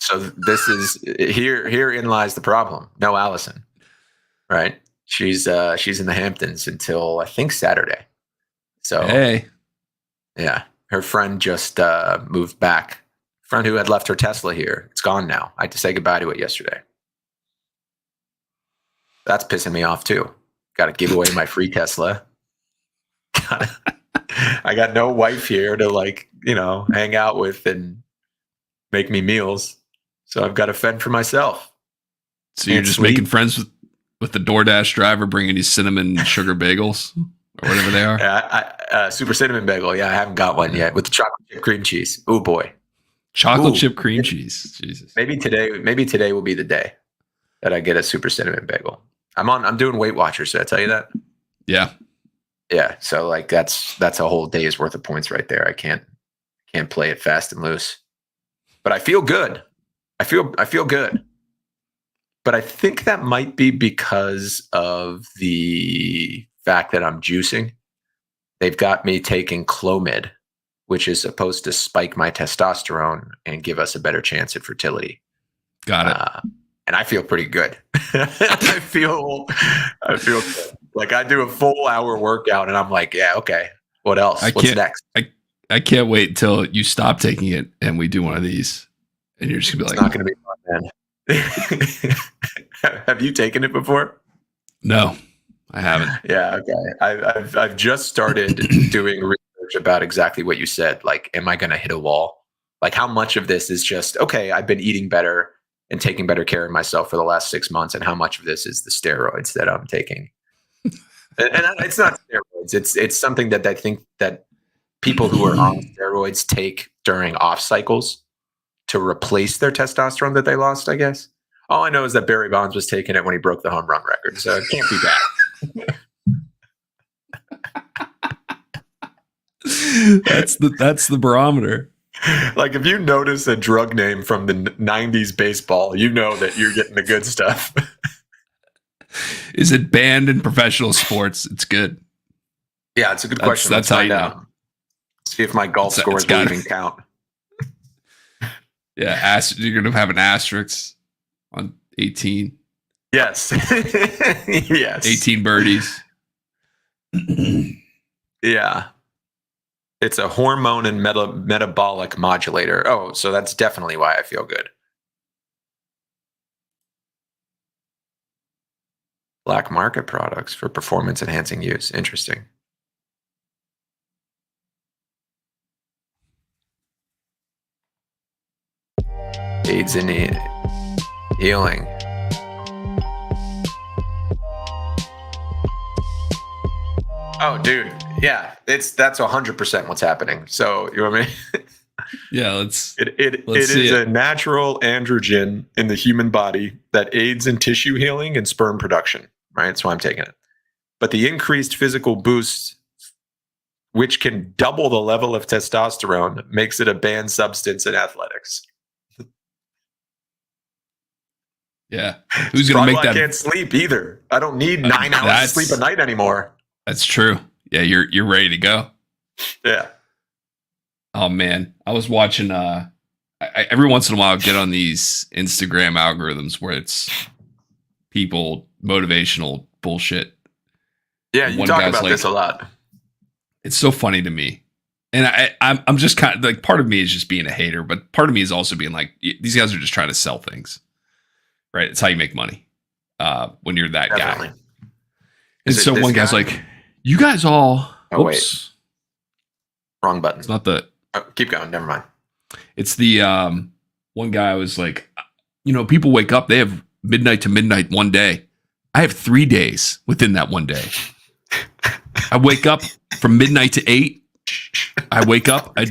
So this is herein lies the problem. No Allison, right? She's in the Hamptons until I think Saturday. So hey, yeah, her friend just moved back. Friend who had left her Tesla here. It's gone now. I had to say goodbye to it yesterday. That's pissing me off too. Got to give away my free Tesla. I got no wife here to hang out with and make me meals. So I've got to fend for myself. So you're just making friends with the DoorDash driver bringing you cinnamon sugar bagels or whatever they are? Yeah, super cinnamon bagel. Yeah, I haven't got one yet with the chocolate chip cream cheese. Oh boy. Chocolate chip cream cheese. Jesus. Maybe today will be the day that I get a super cinnamon bagel. I'm doing Weight Watchers. Did I tell you that? Yeah. Yeah. So like that's a whole day's worth of points right there. I can't play it fast and loose. But I feel good. I feel good. But I think that might be because of the fact that I'm juicing. They've got me taking Clomid, which is supposed to spike my testosterone and give us a better chance at fertility. Got it. And I feel pretty good. I feel good. Like I do a full hour workout and I'm like, yeah, okay. What else? What's next? I can't wait until you stop taking it and we do one of these. And you're just gonna be it's not going to be fun, man. Have you taken it before? No, I haven't. Yeah, okay. I've just started doing research about exactly what you said. Like, am I going to hit a wall? Like, how much of this is just okay? I've been eating better and taking better care of myself for the last 6 months, and how much of this is the steroids that I'm taking? and it's not steroids. It's something that I think that people who are on steroids take during off cycles to replace their testosterone that they lost, I guess. All I know is that Barry Bonds was taking it when he broke the home run record, so it can't be bad. That's the barometer. Like if you notice a drug name from the 90s baseball, you know that you're getting the good stuff. Is it banned in professional sports? It's good. Yeah, it's a good question. That's how you know. See if my golf scores will even count. Yeah, you're going to have an asterisk on 18. Yes. Yes. 18 birdies. Yeah. It's a hormone and metabolic modulator. Oh, so that's definitely why I feel good. Black market products for performance enhancing use. Interesting. AIDS in healing. Oh, dude. Yeah, that's 100% what's happening. So you know what I mean? Yeah, let's it is a natural androgen in the human body that aids in tissue healing and sperm production. Right, that's why I'm taking it. But the increased physical boost, which can double the level of testosterone, makes it a banned substance in athletics. Yeah, who's going to make that? I can't sleep either. I don't need 9 hours of sleep a night anymore. That's true. Yeah, you're ready to go. Yeah. Oh man, I was watching. I every once in a while get on these Instagram algorithms where it's people motivational bullshit. Yeah, you talk about this a lot. It's so funny to me. And I'm just kind of like, part of me is just being a hater, but part of me is also being like, these guys are just trying to sell things, right? It's how you make money when you're that guy. And so one guy's like, you guys all, wait, wrong button. It's not the, keep going. Never mind. It's the one guy was like, people wake up, they have midnight to midnight one day. I have 3 days within that one day. I wake up from midnight to 8. I wake up, I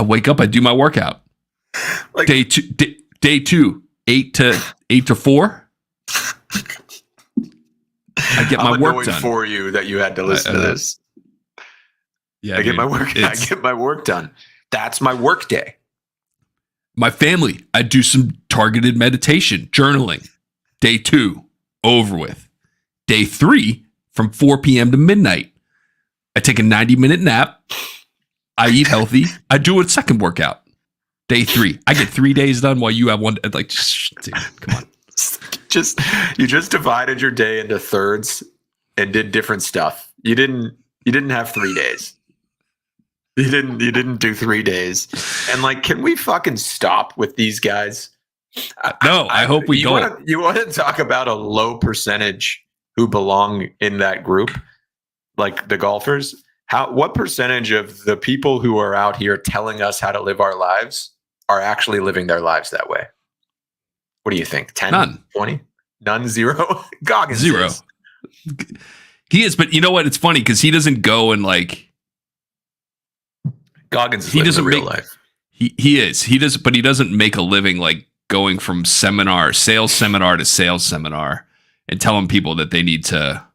wake up, I do my workout. Like, day two, 8 to 4. I get my work done. For you that you had to listen to this. Yeah, I get my work done. That's my work day. My family, I do some targeted meditation, journaling. Day 2, over with. Day 3, from 4 p.m. to midnight. I take a 90-minute nap. I eat healthy. I do a second workout. Day 3. I get 3 days done while you have one. Like, dude, come on. You just divided your day into thirds and did different stuff. You didn't have 3 days. You didn't do 3 days. And like, can we fucking stop with these guys? No, I hope we don't. You want to talk about a low percentage who belong in that group? Like the golfers, what percentage of the people who are out here telling us how to live our lives are actually living their lives that way? What do you think? 10? None. 20? None? 0? Goggins 0. He is, but you know what? It's funny because he doesn't go and like. Goggins is living the real life. He is. He does, but he doesn't make a living like going from sales seminar to sales seminar and telling people that they need to.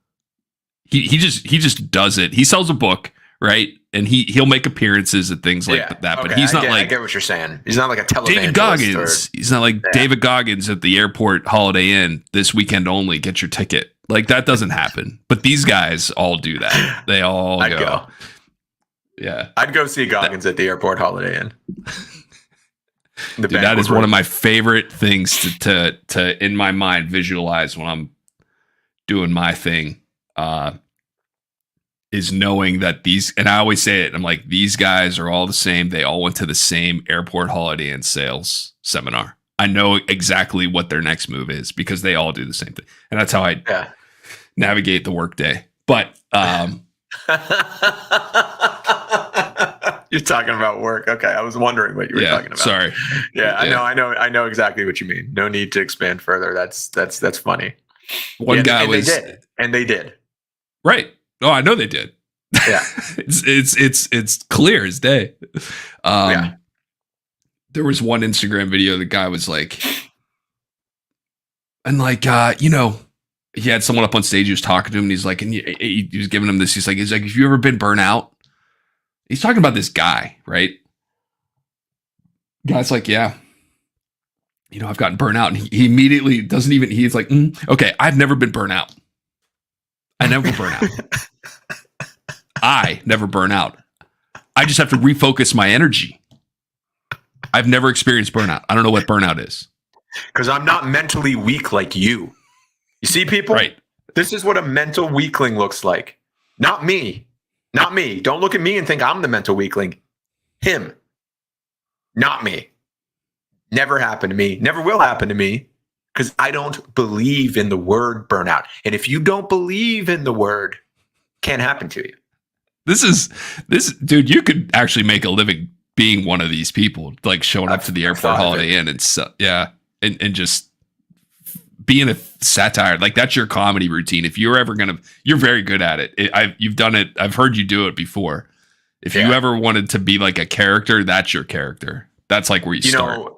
He just does it. He sells a book, right? And he'll make appearances at things like that. But he's not I get what you're saying. He's not like a televangelist. David Goggins. He's not like David Goggins at the airport Holiday Inn this weekend only. Get your ticket. Like that doesn't happen. But these guys all do that. They all go. Yeah, I'd go see Goggins at the airport Holiday Inn. Dude, that is one of my favorite things to in my mind visualize when I'm doing my thing. Is knowing that and I always say it, I'm like, these guys are all the same. They all went to the same airport Holiday Inn sales seminar. I know exactly what their next move is because they all do the same thing. And that's how I navigate the workday. But you're talking about work. Okay. I was wondering what you were talking about. Sorry. Yeah, I know exactly what you mean. No need to expand further. That's funny. One guy they did. Right. Oh, I know they did. Yeah. it's clear as day. There was one Instagram video, the guy was like, and like, he had someone up on stage who was talking to him, and he's like, and he was giving him this. He's like, have you ever been burnt out? He's talking about this guy, right? Guy's like, yeah. I've gotten burnt out. And he immediately doesn't even, he's like, okay, I've never been burnt out. I never burn out. I never burn out. I just have to refocus my energy. I've never experienced burnout. I don't know what burnout is. Because I'm not mentally weak like you. You see, people? Right. This is what a mental weakling looks like. Not me. Not me. Don't look at me and think I'm the mental weakling. Him. Not me. Never happened to me. Never will happen to me. Because I don't believe in the word burnout. And if you don't believe in the word, it can't happen to you. This dude, you could actually make a living being one of these people, like showing up to the airport Holiday Inn and and just being a satire. Like that's your comedy routine. If you're ever you're very good at it. You've done it. I've heard you do it before. If you ever wanted to be like a character, that's your character. That's like where you start.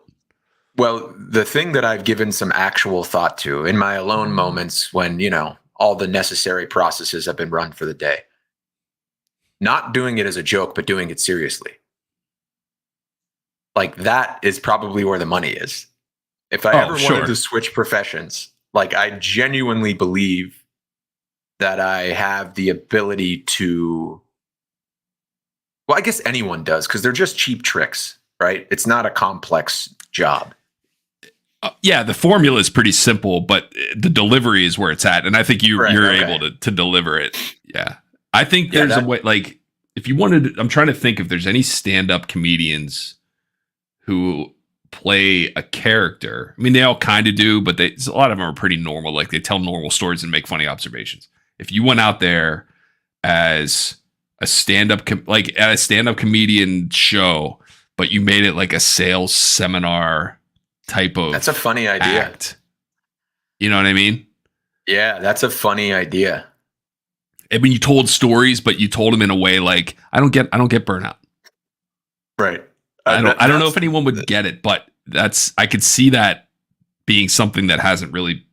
Well, the thing that I've given some actual thought to in my alone moments when, all the necessary processes have been run for the day, not doing it as a joke, but doing it seriously. Like that is probably where the money is. If I ever wanted to switch professions, like I genuinely believe that I have the ability to, well, I guess anyone does because they're just cheap tricks, right? It's not a complex job. The formula is pretty simple, but the delivery is where it's at. And I think you're able to deliver it. Yeah. I think there's a way, like, if you wanted, I'm trying to think if there's any stand-up comedians who play a character. I mean, they all kind of do, but a lot of them are pretty normal. Like, they tell normal stories and make funny observations. If you went out there as a stand-up, like at a stand-up comedian show, but you made it like a sales seminar type of, that's a funny idea. Act. You know what I mean? Yeah, that's a funny idea. I mean, you told stories, but you told them in a way like, I don't get burnout. Right. I don't know if anyone would get it, but I could see that being something that hasn't really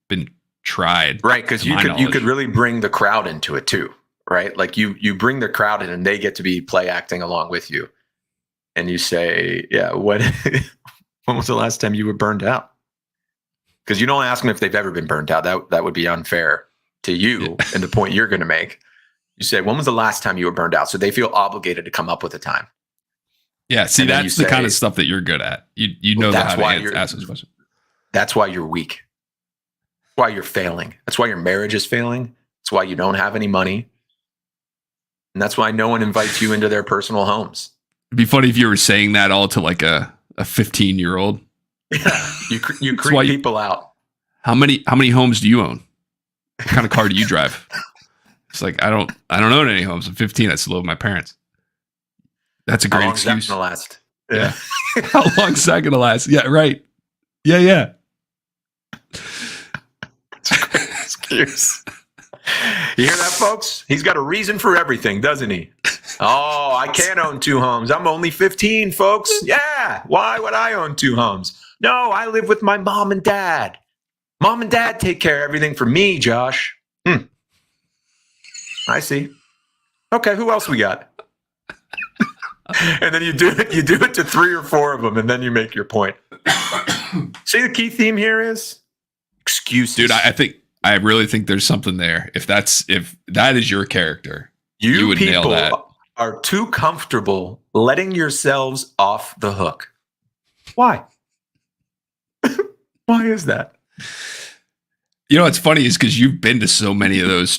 been tried. Right, because you could really bring the crowd into it too, right? Like you bring the crowd in and they get to be play acting along with you. And you say, yeah, when was the last time you were burned out? Because you don't ask them if they've ever been burned out. That would be unfair to you and the point you're going to make. You say, when was the last time you were burned out? So they feel obligated to come up with a time. Yeah, see, that's the kind of stuff that you're good at. You know how to ask this question. That's why you're weak. That's why you're failing. That's why your marriage is failing. That's why you don't have any money. And that's why no one invites you into their personal homes. It'd be funny if you were saying that all to like a 15-year-old. Yeah, you creep people out. How many homes do you own? What kind of car do you drive? It's like, I don't own any homes. I'm 15. I still live with my parents. That's a great excuse. How long is that gonna last? Yeah. How long is that gonna last? Yeah, right. Yeah. Excuse. You hear that, folks? He's got a reason for everything, doesn't he? Oh, I can't own 2 homes. I'm only 15, folks. Yeah. Why would I own 2 homes? No, I live with my mom and dad. Mom and dad take care of everything for me, Josh. I see. Okay, who else we got? And then you do it to 3 or 4 of them, and then you make your point. See, the key theme here is excuses. Dude, I really think there's something there. If that is your character, you would nail that. Are too comfortable letting yourselves off the hook. Why? Why is that? You know what's funny is because you've been to so many of those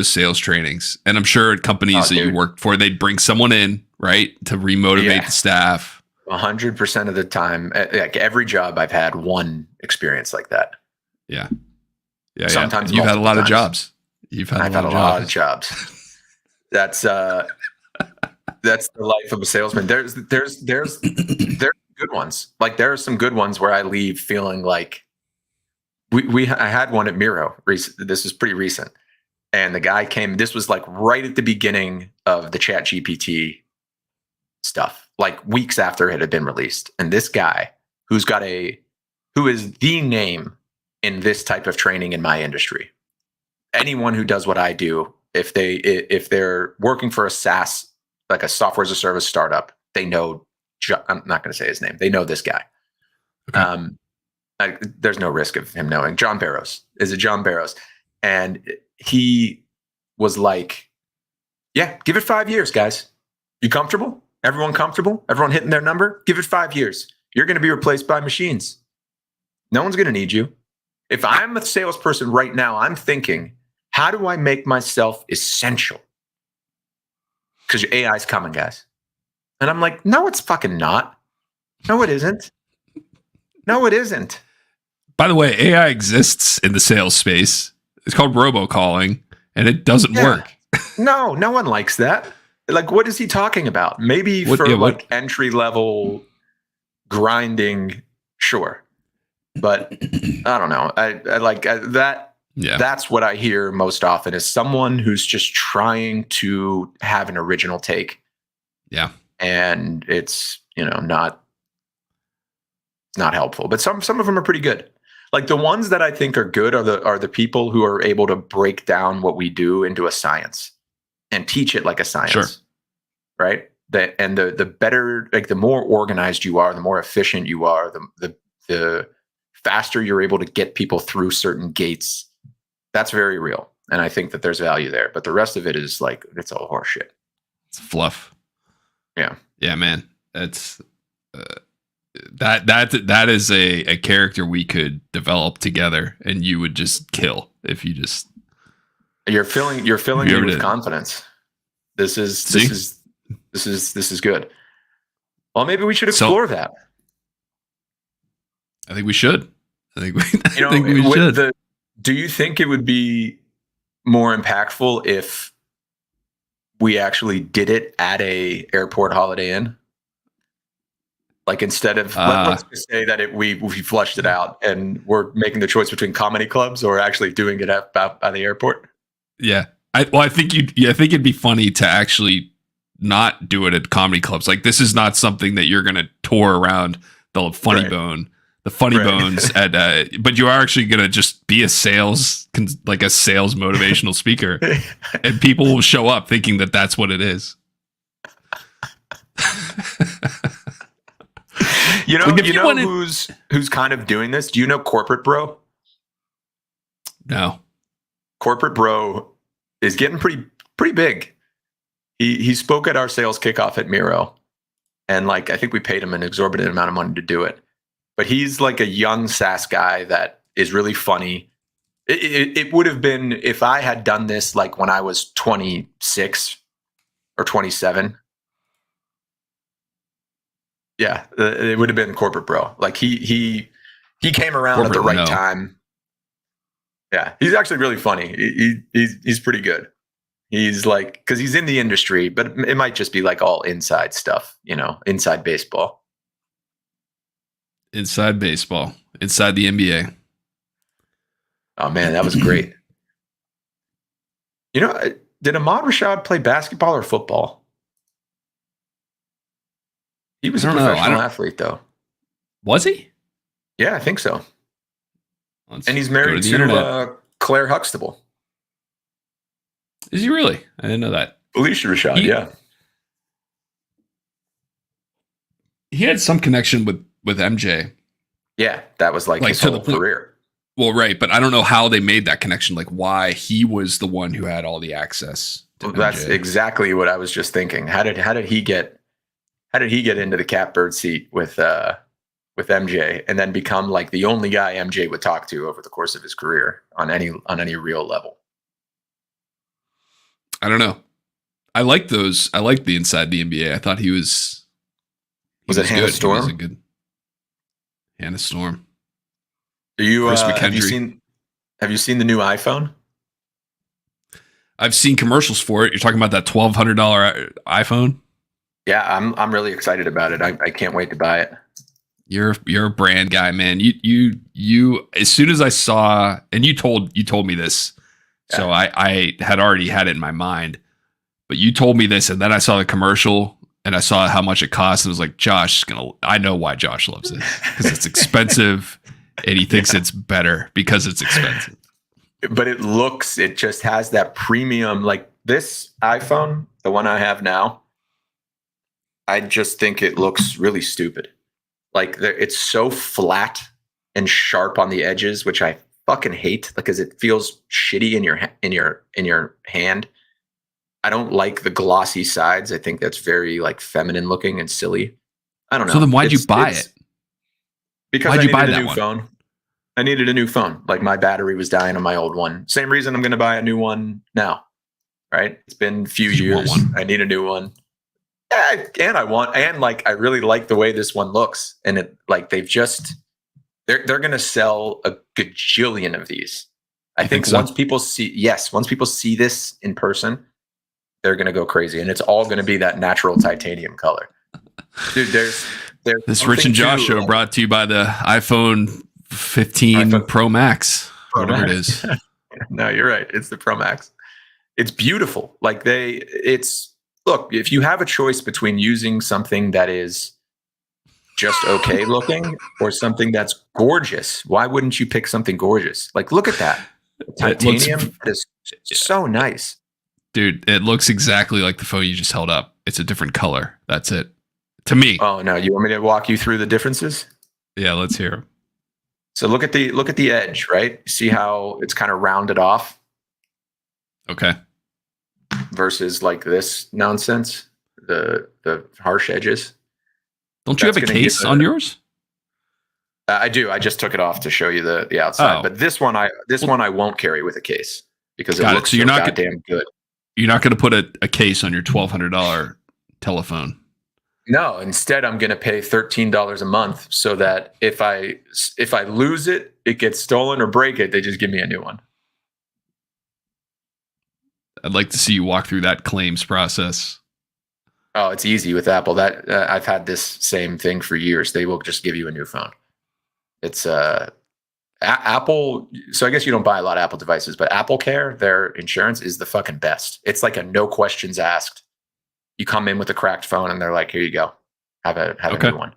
sales trainings, and I'm sure at companies that you worked for, they'd bring someone in, right, to remotivate the staff. 100% of the time, like every job I've had one experience like that. Yeah. Sometimes you've had a lot of jobs. I've had a lot of jobs. That's the life of a salesman. There's good ones. Like there are some good ones where I leave feeling like I had one at Miro. This is pretty recent. And the guy came, this was like right at the beginning of the ChatGPT stuff, like weeks after it had been released. And this guy who is the name in this type of training in my industry, anyone who does what I do, if they're working for a SaaS, like a software as a service startup, they know, I'm not going to say his name. They know this guy. Okay. There's no risk of him knowing. John Barrows. Is it John Barrows? And he was like, yeah, give it 5 years, guys. You comfortable? Everyone comfortable? Everyone hitting their number? Give it 5 years. You're going to be replaced by machines. No one's going to need you. If I'm a salesperson right now, I'm thinking, how do I make myself essential? Because your AI is coming, guys. And I'm like, no, it's fucking not. No, it isn't. No, it isn't. By the way, AI exists in the sales space. It's called robocalling, and it doesn't work. No one likes that. Like, what is he talking about? Maybe entry level grinding, sure. But I don't know. I like that. Yeah. That's what I hear most often is someone who's just trying to have an original take. Yeah. And it's, not helpful. But some of them are pretty good. Like the ones that I think are good are the people who are able to break down what we do into a science and teach it like a science. Sure. Right? The better, like the more organized you are, the more efficient you are, the faster you're able to get people through certain gates. That's very real. And I think that there's value there. But the rest of it is like, it's all horseshit. It's fluff. Yeah. Yeah, man. That's that is a character we could develop together, and you would just kill if you just You're filling me with confidence. This is good. Well, maybe we should explore that. I think we should. I think we should. Do you think it would be more impactful if we actually did it at a airport Holiday Inn? Like instead of let's just say that we flushed it out and we're making the choice between comedy clubs or actually doing it at the airport. Yeah, I think I think it'd be funny to actually not do it at comedy clubs. Like this is not something that you're gonna tour around the Funny Bone. The Funny Bones at, but you are actually gonna just be a sales motivational speaker, and people will show up thinking that that's what it is. Who's kind of doing this? Do you know Corporate Bro? No. Corporate Bro is getting pretty big. He spoke at our sales kickoff at Miro, and I think we paid him an exorbitant amount of money to do it. But he's like a young SaaS guy that is really funny. It would have been if I had done this when I was 26 or 27. Yeah, it would have been Corporate Bro. He came around at the right time. Yeah, he's actually really funny. He's pretty good. He's because he's in the industry, but it might just be all inside stuff, inside baseball. Inside baseball, inside the NBA. Oh man, that was great. Did Ahmad Rashad play basketball or football? He was a professional athlete, though. Was he? Yeah, I think so. And he's married to Claire Huxtable. Is he really? I didn't know that. Alicia Rashad, yeah. He had some connection with MJ. Yeah, that was his whole career. Well, right, but I don't know how they made that connection. Why he was the one who had all the access. That's exactly what I was just thinking. How did he get into the catbird seat with MJ and then become the only guy MJ would talk to over the course of his career on any real level? I don't know. I liked those. I liked the Inside the NBA. I thought he was. Was it Hannah Storm? He was a good Hannah Storm. Have you seen the new iPhone? I've seen commercials for it. You're talking about that $1,200 iPhone? Yeah, I'm really excited about it. I can't wait to buy it. You're a brand guy, man. You as soon as I saw, and you told me this, so I had already had it in my mind, but you told me this, and then I saw the commercial. And I saw how much it cost. And it was like, I know why Josh loves it. Because it's expensive and he thinks it's better because it's expensive. But it just has that premium, this iPhone, the one I have now. I just think it looks really stupid. It's so flat and sharp on the edges, which I fucking hate because it feels shitty in your hand. I don't like the glossy sides. I think that's very feminine looking and silly. I don't know. So then why'd you buy it? Because I needed a new phone. I needed a new phone. My battery was dying on my old one. Same reason I'm going to buy a new one now. Right? It's been a few years. I need a new one. Yeah, and I really like the way this one looks. And it they're going to sell a gajillion of these. I think so? Once people see this in person, they're going to go crazy, and it's all going to be that natural titanium color. Dude, there's this Rich and Josh show brought to you by the iPhone 15 Pro Max, whatever it is. No, you're right. It's the Pro Max. It's beautiful. Look, if you have a choice between using something that is just okay looking or something that's gorgeous, why wouldn't you pick something gorgeous? Look at that. Titanium is so nice. Dude, it looks exactly like the phone you just held up. It's a different color. That's it. To me. Oh no, you want me to walk you through the differences? Yeah, let's hear them. So look at the edge, right? See how it's kind of rounded off? Okay. Versus this nonsense, the harsh edges. Don't you have a case on yours? I do. I just took it off to show you the outside. Oh. But this one I won't carry with a case. because it looks so goddamn good. You're not going to put a case on your $1,200 telephone. No, instead I'm going to pay $13 a month so that if I lose it, it gets stolen or break it, they just give me a new one. I'd like to see you walk through that claims process. Oh, it's easy with Apple. That I've had this same thing for years. They will just give you a new phone. It's Apple. So I guess you don't buy a lot of Apple devices, but Apple Care, their insurance is the fucking best. It's like a no questions asked. You come in with a cracked phone and they're like, here you go. Have a new one.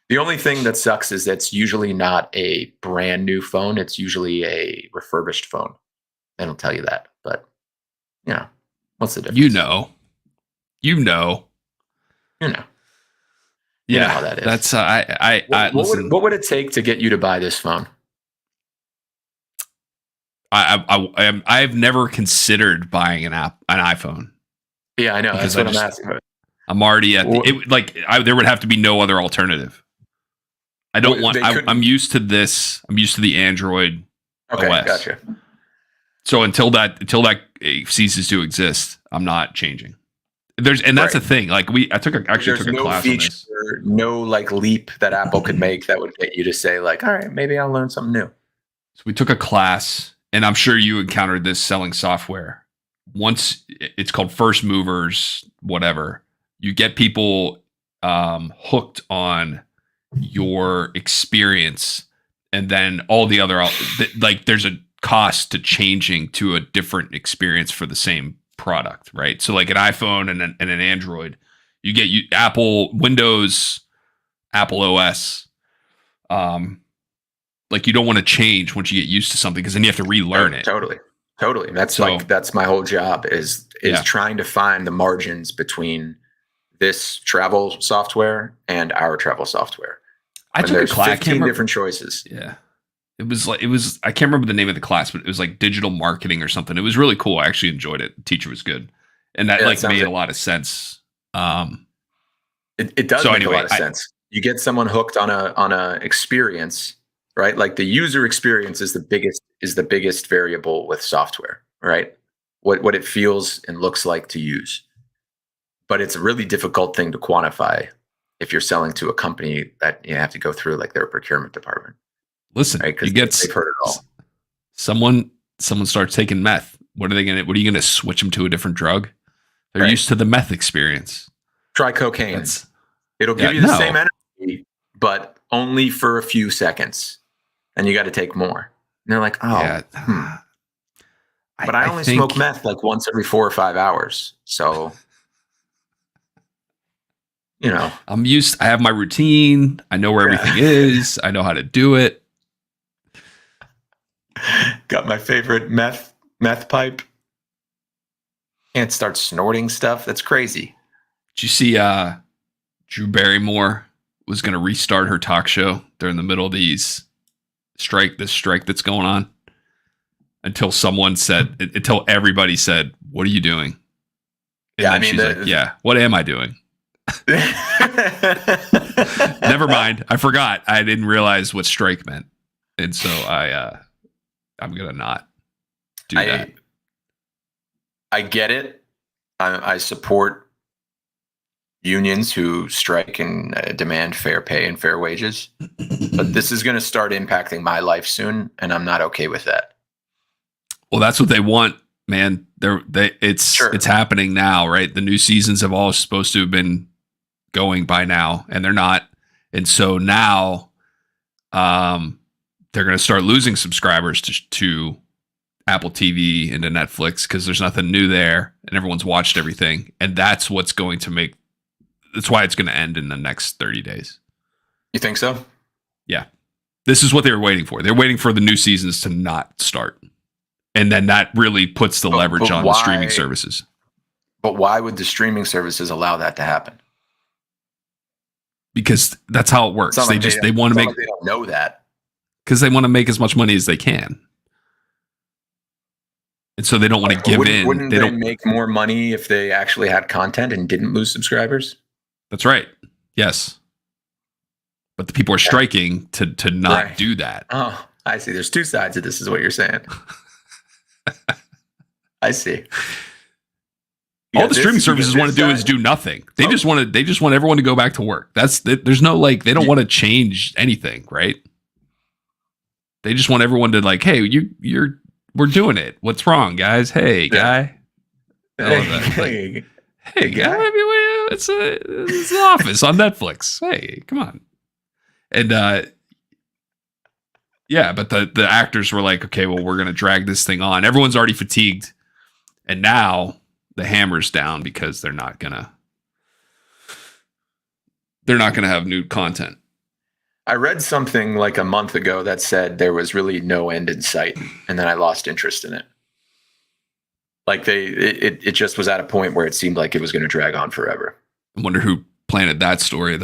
The only thing that sucks is it's usually not a brand new phone. It's usually a refurbished phone. They don't tell you that, but what's the difference? You know. Yeah, you know how that is. That's what would it take to get you to buy this phone? I've never considered buying an iPhone. Yeah, I know. That's what I'm asking about. I'm already at there would have to be no other alternative. I don't want. I'm used to this. I'm used to the Android OS. Gotcha. So until that ceases to exist, I'm not changing. That's the thing. Like I took a class on this. No leap that Apple could make that would get you to say all right, maybe I'll learn something new. So we took a class, and I'm sure you encountered this selling software. Once it's called first movers, whatever, you get people hooked on your experience, and then all the other there's a cost to changing to a different experience for the same product, right? So like an iPhone and an Android, you get Apple Windows, Apple OS. You don't want to change once you get used to something because then you have to relearn it. Totally. That's that's my whole job is trying to find the margins between this travel software and our travel software. I took a class. 15 different choices. Yeah. It was I can't remember the name of the class, but it was like digital marketing or something. It was really cool. I actually enjoyed it. The teacher was good. And that made a lot of sense. It does make a lot of sense. You get someone hooked on a experience, right? Like the user experience is the biggest variable with software, right? What it feels and looks like to use. But it's a really difficult thing to quantify if you're selling to a company that you have to go through their procurement department. Listen, right? They've heard it all. Someone starts taking meth. What are you going to switch them to a different drug? They're used to the meth experience. Try cocaine. It'll give you the same energy, but only for a few seconds. And you got to take more. And they're like, But I only smoke meth once every 4 or 5 hours. So, I'm used. I have my routine. I know where everything is. I know how to do it. Got my favorite meth pipe. Can't start snorting stuff. That's crazy. Did you see Drew Barrymore was going to restart her talk show during the middle of this strike that's going on? Until everybody said, "What are you doing?" And she's like, what am I doing? Never mind. I forgot. I didn't realize what strike meant. And so I'm going to not do that. I get it. I support unions who strike and demand fair pay and fair wages. But this is going to start impacting my life soon, and I'm not okay with that. Well, that's what they want, man. It's happening now, right? The new seasons have all supposed to have been going by now, and they're not. And so now they're going to start losing subscribers to Apple TV and to Netflix because there's nothing new there and everyone's watched everything. And that's why it's going to end in the next 30 days. You think so? Yeah. This is what they were waiting for. They're waiting for the new seasons to not start. And then that really puts the leverage on the streaming services. But why would the streaming services allow that to happen? Because that's how it works. They want to make. They don't know that because they want to make as much money as they can, and so they don't want to give in. Wouldn't they make more money if they actually had content and didn't lose subscribers? That's right. Yes, but the people are striking to not do that. Oh, I see. There's two sides of this, is what you're saying. I see. All the streaming services want to do is do nothing. They just want everyone to go back to work. There's no like, they don't want to change anything, right? They just want everyone to like, hey, we're doing it. What's wrong, guys? Hey, guy. Hey, guy. It's an Office on Netflix. Hey, come on. And yeah, but the actors were like, okay, well, we're gonna drag this thing on. Everyone's already fatigued, and now the hammer's down because they're not gonna have new content. I read something like a month ago that said there was really no end in sight, and then I lost interest in it. Like it just was at a point where it seemed like it was going to drag on forever. I wonder who planted that story.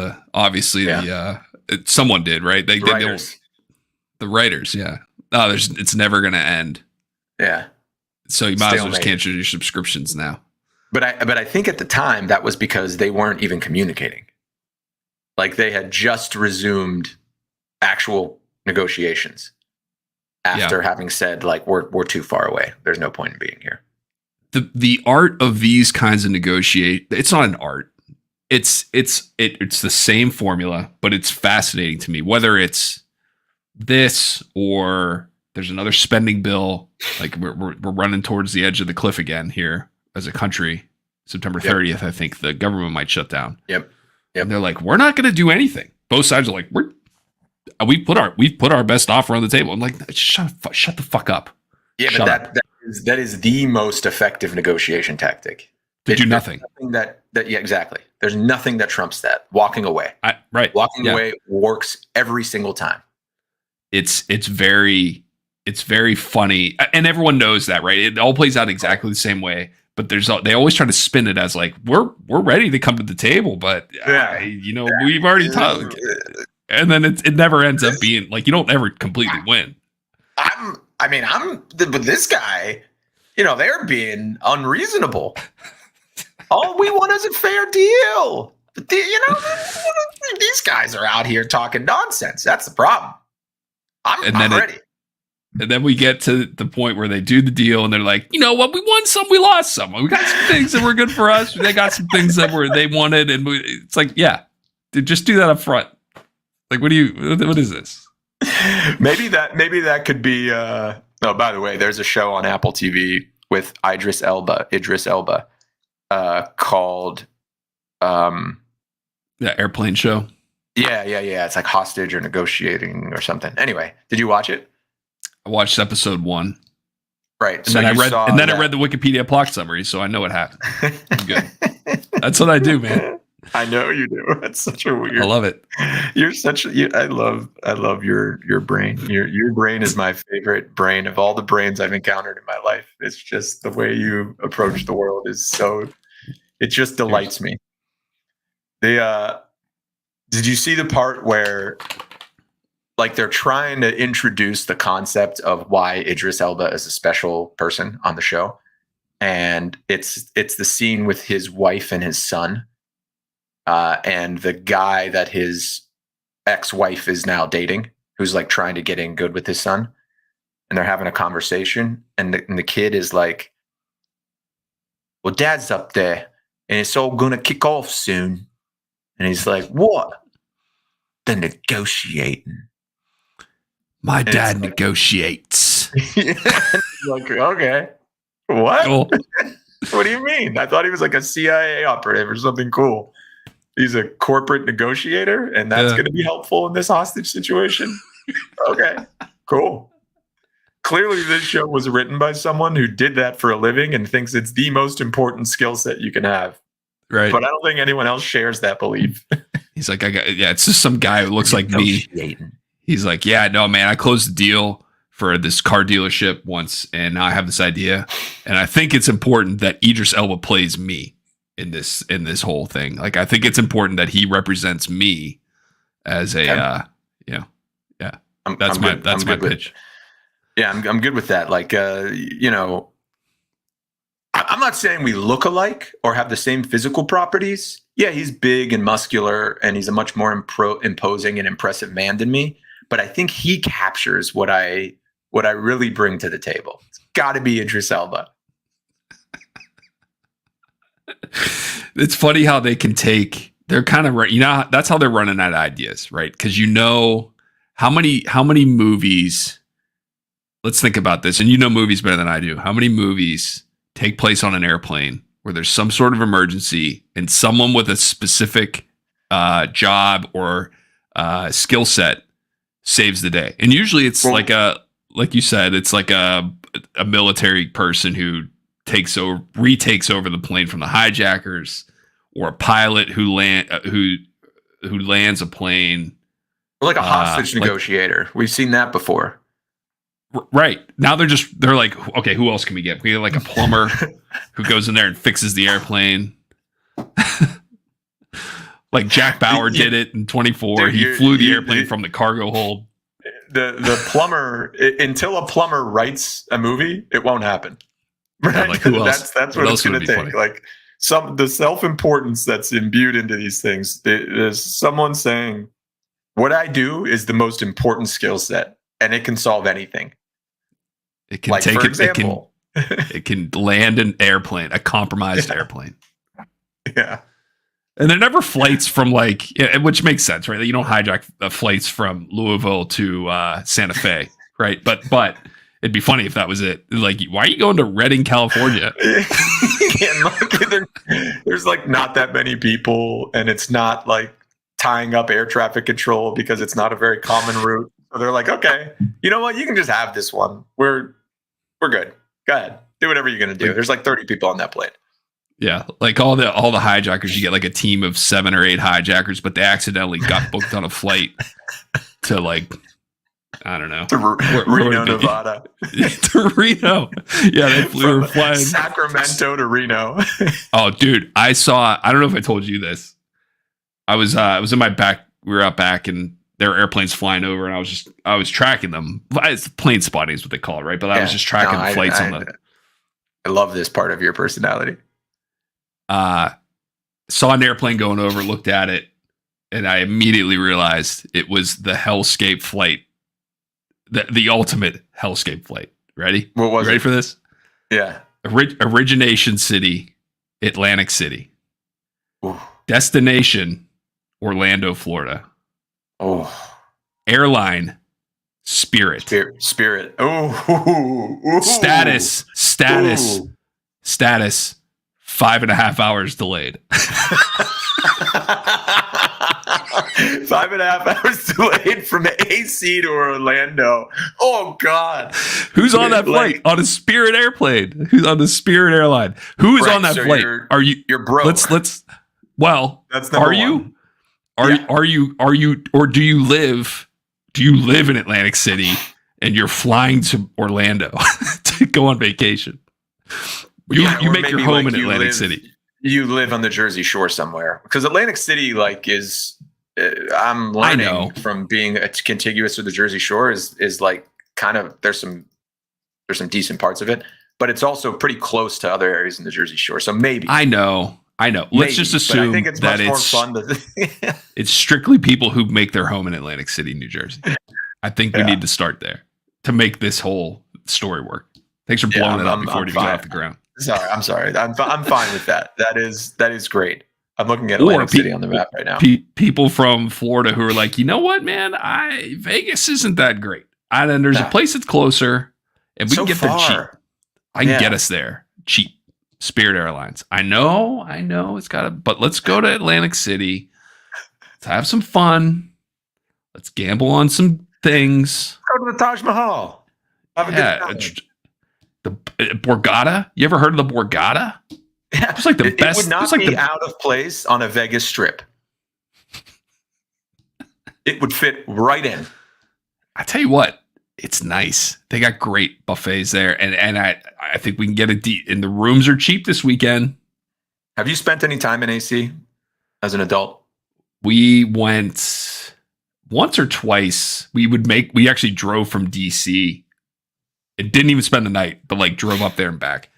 Someone did, right? The writers, yeah. Oh, it's never going to end. Yeah. So you might as well just cancel your subscriptions now. But I think at the time that was because they weren't even communicating. Like they had just resumed actual negotiations after having said like we're too far away. There's no point in being here. The art of these kinds of it's not an art. It's the same formula, but it's fascinating to me. Whether it's this or there's another spending bill, like we're running towards the edge of the cliff again here as a country. September 30th, I think the government might shut down. Yep. And they're like, we're not going to do anything. Both sides are like, we've put our best offer on the table. I'm like, shut the fuck up. Yeah, but that is the most effective negotiation tactic. To do nothing. Yeah, exactly. There's nothing that trumps that. Walking away. Right. Walking away works every single time. It's very funny, and everyone knows that, right? It all plays out exactly the same way. But they always try to spin it as like we're ready to come to the table, but we've already talked, and then it never ends up being like you don't ever completely win. But this guy, they're being unreasonable. All we want is a fair deal. These guys are out here talking nonsense. That's the problem. I'm ready. And then we get to the point where they do the deal and they're like, you know what? We won some, we lost some. We got some things that were good for us. They got some things that they wanted. And it's like, yeah, dude, just do that up front. Like, what is this? Maybe that could be, by the way, there's a show on Apple TV with Idris Elba, called, Airplane Show. Yeah. It's like Hostage or Negotiating or something. Anyway, did you watch it? I watched episode 1. Right. And then I read the Wikipedia plot summary, so I know what happened. I'm good. That's what I do, man. I know you do. That's such a weird. I love it. I love your brain. Your brain is my favorite brain of all the brains I've encountered in my life. It's just the way you approach the world it just delights me. Did you see the part where like they're trying to introduce the concept of why Idris Elba is a special person on the show? And it's the scene with his wife and his son, and the guy that his ex-wife is now dating, who's like trying to get in good with his son, and they're having a conversation, and the kid is like, well, Dad's up there and it's all gonna kick off soon. And he's like, what? The negotiating. My dad negotiates. Like, okay. What? Cool. What do you mean? I thought he was like a CIA operative or something cool. He's a corporate negotiator, and that's going to be helpful in this hostage situation. Okay, cool. Clearly, this show was written by someone who did that for a living and thinks it's the most important skill set you can have. Right. But I don't think anyone else shares that belief. He's like, it's just some guy who looks like me. He's like, yeah, no, man, I closed the deal for this car dealership once, and now I have this idea, and I think it's important that Idris Elba plays me in this whole thing. Like, I think it's important that he represents me as a, that's my pitch. I'm good with that. Like, I'm not saying we look alike or have the same physical properties. Yeah, he's big and muscular, and he's a much more imposing and impressive man than me. But I think he captures what I really bring to the table. It's got to be Idris Elba. It's funny how they can take. They're kind of right. That's how they're running out of ideas, right? Because how many movies. Let's think about this, and movies better than I do. How many movies take place on an airplane where there's some sort of emergency and someone with a specific job or skill set saves the day? And usually it's like you said, it's like a military person who retakes over the plane from the hijackers, or a pilot who lands a plane, or like a hostage negotiator. We've seen that before. Right. Now they're like, okay, who else can we get? We have like a plumber who goes in there and fixes the airplane. Like Jack Bauer did it in 24. He flew the airplane from the cargo hold. The plumber, until a plumber writes a movie, it won't happen. Right? Yeah, like who else? That's what it's going to take. Funny? Like the self-importance that's imbued into these things. There's someone saying, what I do is the most important skill set, and it can solve anything. It can take example, it can land an airplane, a compromised airplane. Yeah. And they're never flights from which makes sense, right? You don't hijack flights from Louisville to Santa Fe, right? But it'd be funny if that was it. Like, why are you going to Redding, California? There's like not that many people, and it's not like tying up air traffic control because it's not a very common route. So they're like, okay, you know what? You can just have this one. We're good. Go ahead. Do whatever you're going to do. There's like 30 people on that plane. Yeah. Like all the hijackers, you get like a team of 7 or 8 hijackers, but they accidentally got booked on a flight to I don't know. To Reno, Nevada. To Reno. Yeah. They were flying Sacramento to Reno. Oh, dude. I don't know if I told you this. I was in my back. We were out back and there were airplanes flying over, and I was tracking them. It's plane spotting is what they call it, right? But I was just tracking the flights on the. I love this part of your personality. Saw an airplane going over, looked at it, and I immediately realized it was the hellscape flight, the ultimate hellscape flight. Ready? What was Ready it? For this? Yeah. Origination city, Atlantic City. Ooh. Destination, Orlando, Florida. Oh. Airline, Spirit. Spirit. Oh. Status. 5.5 hours delayed. 5.5 hours delayed from AC to Orlando. Oh God. Who's on that flight? On a Spirit airplane. Who's on the Spirit airline? Who's on that flight? You're broke. Let's well, that's number one. Are you or do you live in Atlantic City and you're flying to Orlando to go on vacation? You make your home in Atlantic City. You live on the Jersey Shore somewhere, because Atlantic City is I'm learning from being contiguous with the Jersey Shore is like kind of there's some decent parts of it, but it's also pretty close to other areas in the Jersey Shore. So maybe I know. Let's just assume I think it's much more fun it's strictly people who make their home in Atlantic City, New Jersey. I think we need to start there to make this whole story work. Thanks for blowing it up before it even got off the ground. I'm sorry. I'm fine with that. That is great. I'm looking at Atlantic City on the map right now. People from Florida who are like, you know what, man? Vegas isn't that great. And there's a place that's closer, and we can get there cheap. I can get us there cheap. Spirit Airlines. I know it's but let's go to Atlantic City. Let's have some fun. Let's gamble on some things. Go to the Taj Mahal. Have a good time. The Borgata. You ever heard of the Borgata? Yeah, it's like the best. It would not be out of place on a Vegas strip. It would fit right in. I tell you what. It's nice. They got great buffets there, and I think we can get and the rooms are cheap this weekend. Have you spent any time in AC as an adult? We went once or twice. We actually drove from DC. It didn't even spend the night, but drove up there and back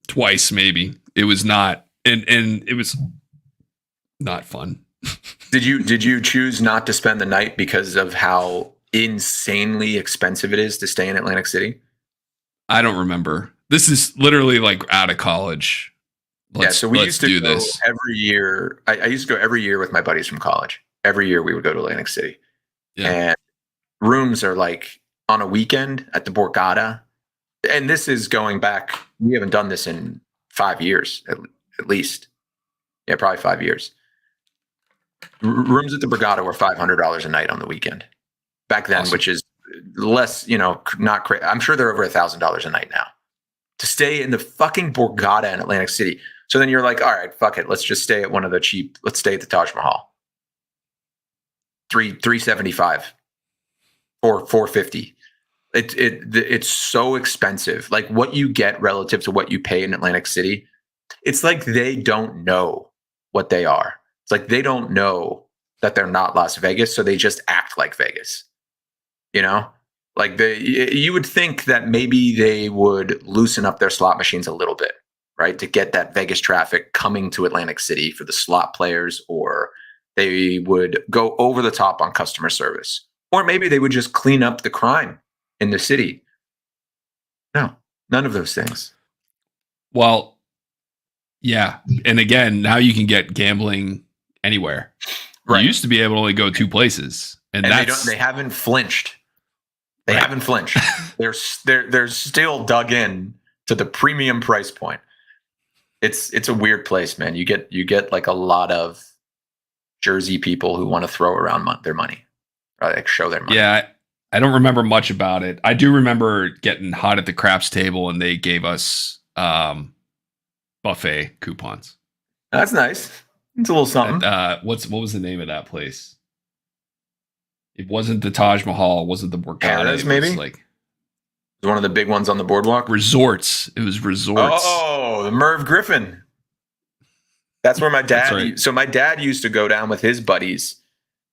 twice, maybe. It was not, and it was not fun. Did you choose not to spend the night because of how insanely expensive it is to stay in Atlantic City? I don't remember. This is literally out of college. So we used to go every year. I used to go every year with my buddies from college. Every year we would go to Atlantic City. Yeah. And rooms are like on a weekend at the Borgata. And this is going back, we haven't done this in 5 years, at least. Yeah, probably 5 years. Rooms at the Borgata were $500 a night on the weekend back then, awesome. Which is less, not crazy. I'm sure they're over $1,000 a night now to stay in the fucking Borgata in Atlantic City. So then you're like, all right, fuck it. Let's just stay at one of the cheap. Let's stay at the Taj Mahal. $375 or $450. It's so expensive. Like what you get relative to what you pay in Atlantic City, it's like they don't know what they are. It's like they don't know that they're not Las Vegas, so they just act like Vegas. Like you would think that maybe they would loosen up their slot machines a little bit, right, to get that Vegas traffic coming to Atlantic City for the slot players, or they would go over the top on customer service, or maybe they would just clean up the crime in the city. No, none of those things. Well, yeah. And again, now you can get gambling anywhere. Right. You used to be able to only go 2 places. And they haven't flinched. They haven't flinched. They're still dug in to the premium price point. It's a weird place, man. You get like a lot of Jersey people who want to throw around their money, or like show their money. Yeah, I don't remember much about it. I do remember getting hot at the craps table, and they gave us buffet coupons. That's nice. It's a little something. What was the name of that place? It wasn't the Taj Mahal. It wasn't the Borgata. Maybe? It was one of the big ones on the boardwalk. Resorts. It was Resorts. Oh, the Merv Griffin. That's where my dad. Right. So my dad used to go down with his buddies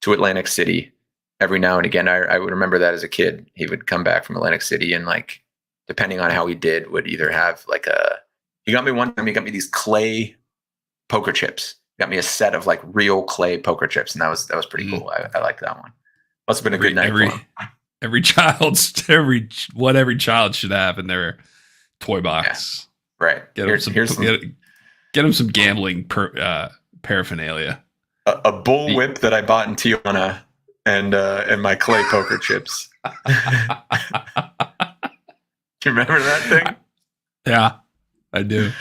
to Atlantic City every now and again. I would remember that as a kid. He would come back from Atlantic City and, like, depending on how he did, would either have like he got me one time. He got me these clay poker chips. He got me a set of like real clay poker chips, and that was pretty cool. I liked that one. Must have been a good night. Every child should have in their toy box. Yeah. Right. Get them some gambling paraphernalia. A bull whip that I bought in Tijuana, and my clay poker chips. Do you remember that thing? Yeah, I do.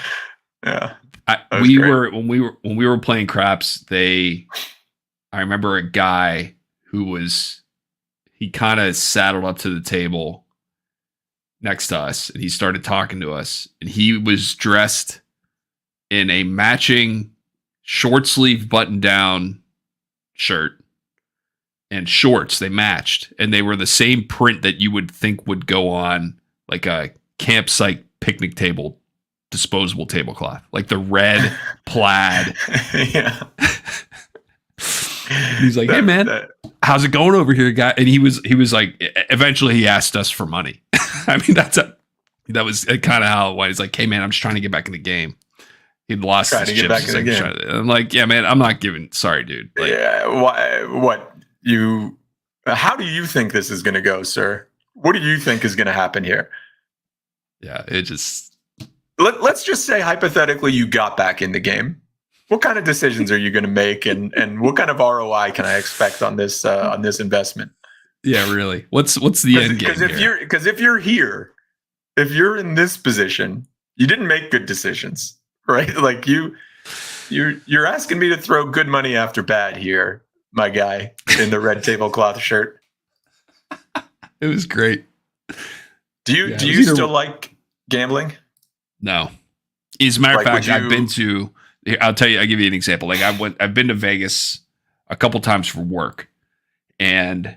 Yeah. When we were playing craps, I remember a guy who he kind of saddled up to the table next to us, and he started talking to us, and he was dressed in a matching short sleeve button down shirt and shorts. They matched, and they were the same print that you would think would go on like a campsite picnic table, disposable tablecloth, like the red plaid. Yeah. He's like, "Hey man, how's it going over here, guy?" And he was like, eventually he asked us for money. I mean, that was kind of how it was. He's like, "Hey man, I'm just trying to get back in the game." He'd lost his chips. I'm like, "Yeah man, I'm not giving. Sorry, dude." Like, yeah. How do you think this is going to go, sir? What do you think is going to happen here? Yeah, it just. Let's just say hypothetically you got back in the game. What kind of decisions are you going to make, and what kind of ROI can I expect on this investment? Yeah, really. What's the end game? Because if you're here, if you're in this position, you didn't make good decisions, right? Like you're asking me to throw good money after bad here, my guy in the red tablecloth shirt. It was great. Do you still like gambling? No. As a matter of fact, I've been to. I'll tell you. I'll give you an example. Like I've been to Vegas a couple times for work, and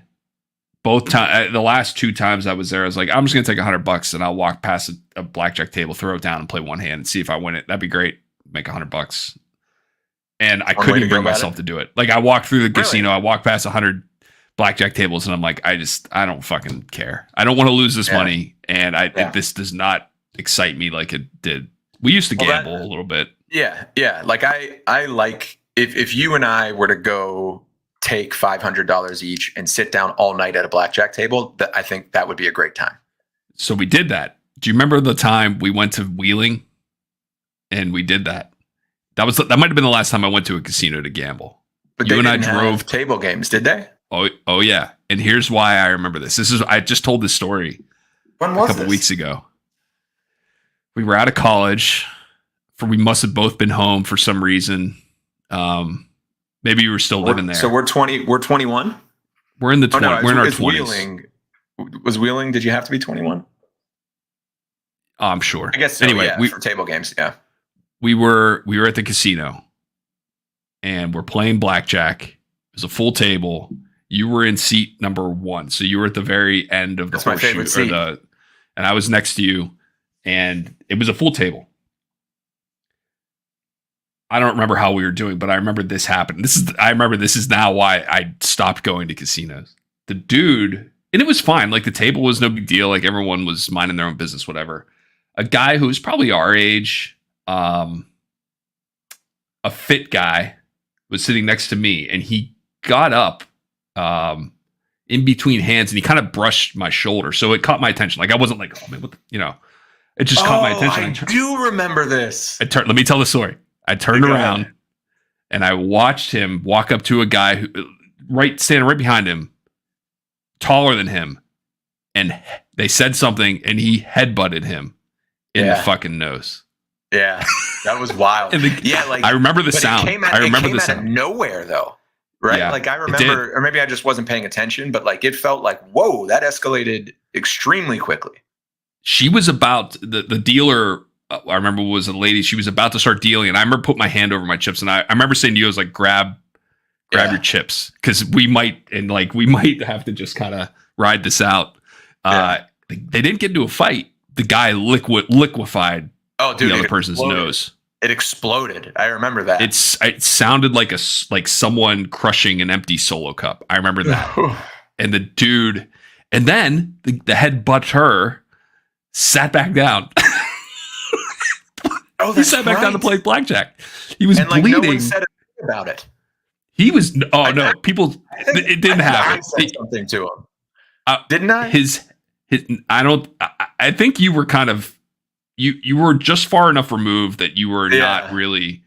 the last 2 times I was there, I was like, I'm just gonna take $100 and I'll walk past a blackjack table, throw it down, and play one hand and see if I win it. That'd be great. Make $100. And I couldn't bring myself to do it. Like I walked through the casino, I walked past 100 blackjack tables, and I'm like, I don't fucking care. I don't want to lose this money, and this does not excite me like it did. We used to gamble a little bit. Yeah. Like I like if you and I were to go take $500 each and sit down all night at a blackjack table, I think that would be a great time. So we did that. Do you remember the time we went to Wheeling and we did that? That might have been the last time I went to a casino to gamble. But you and I drove table games, did they? Oh yeah. And here's why I remember this. I just told this story a couple weeks ago. We were out of college. We must have both been home for some reason. Maybe you were still living there. So we're 20. We're 21. We're in the 20. We're in our 20s. Wheeling. Was Wheeling? Did you have to be 21? I'm sure. I guess so, anyway. Yeah, for table games. Yeah. We were at the casino, and we're playing blackjack. It was a full table. You were in seat number 1, so you were at the very end of the That's my favorite seat. And I was next to you, and it was a full table. I don't remember how we were doing, but I remember this happened. I remember this is now why I stopped going to casinos. The dude, and it was fine. Like the table was no big deal. Like everyone was minding their own business, whatever. A guy who was probably our age, a fit guy, was sitting next to me, and he got up in between hands, and he kind of brushed my shoulder. So it caught my attention. Like I wasn't like, oh man, what the, it just caught my attention. I do remember this. Let me tell the story. I turned around and I watched him walk up to a guy who standing right behind him, taller than him, and they said something, and he headbutted him in the fucking nose. Yeah, that was wild. I remember the sound. I remember the sound. Out of nowhere though, right? Yeah, like I remember, or maybe I just wasn't paying attention, but like it felt like, whoa, that escalated extremely quickly. She was about the dealer. I remember was a lady. She was about to start dealing, and I remember putting my hand over my chips, and I remember saying to you, I was like, grab your chips, because we might have to just kind of ride this out. They didn't get into a fight. The guy liquefied the other person's nose. It exploded. I remember that. It sounded like someone crushing an empty Solo cup. I remember that. And the dude, and then the head butcher sat back down. He sat back down to play blackjack. He was bleeding. No one said anything about it. He was people. It didn't happen. I said something to him. Didn't I? I think you were kind of you were just far enough removed that you were not really.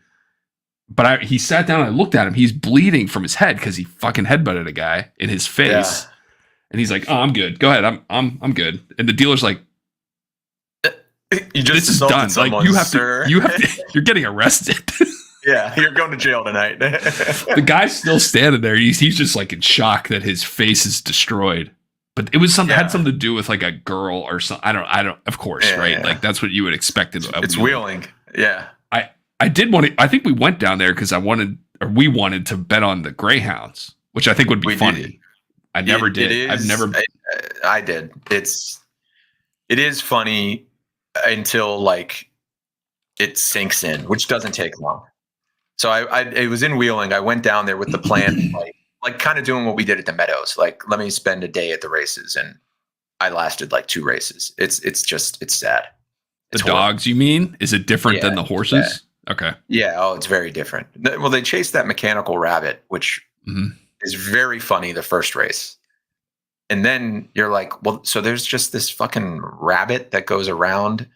But he sat down and I looked at him. He's bleeding from his head because he fucking headbutted a guy in his face, and he's like, "Oh, I'm good. Go ahead. I'm good." And the dealer's like, this is done. Someone, like you have to. You're getting arrested. Yeah, you're going to jail tonight. The guy's still standing there. He's just like in shock that his face is destroyed. But it was had something to do with like a girl or something. I don't. Of course, right? Yeah. Like that's what you would expect. It's Wheeling. Yeah. I did want to. I think we went down there because we wanted to bet on the Greyhounds, which I think would be funny. Did. I never did. I've never. I did. It is funny. Until like it sinks in, which doesn't take long. So it was in Wheeling. I went down there with the plan, like kind of doing what we did at the Meadows. Like, let me spend a day at the races, and I lasted like 2 races. It's sad. The dogs, you mean? Is it different than the horses? Okay. Yeah. Oh, it's very different. Well, they chased that mechanical rabbit, which is very funny. The first race. And then you're like, well, so there's just this fucking rabbit that goes around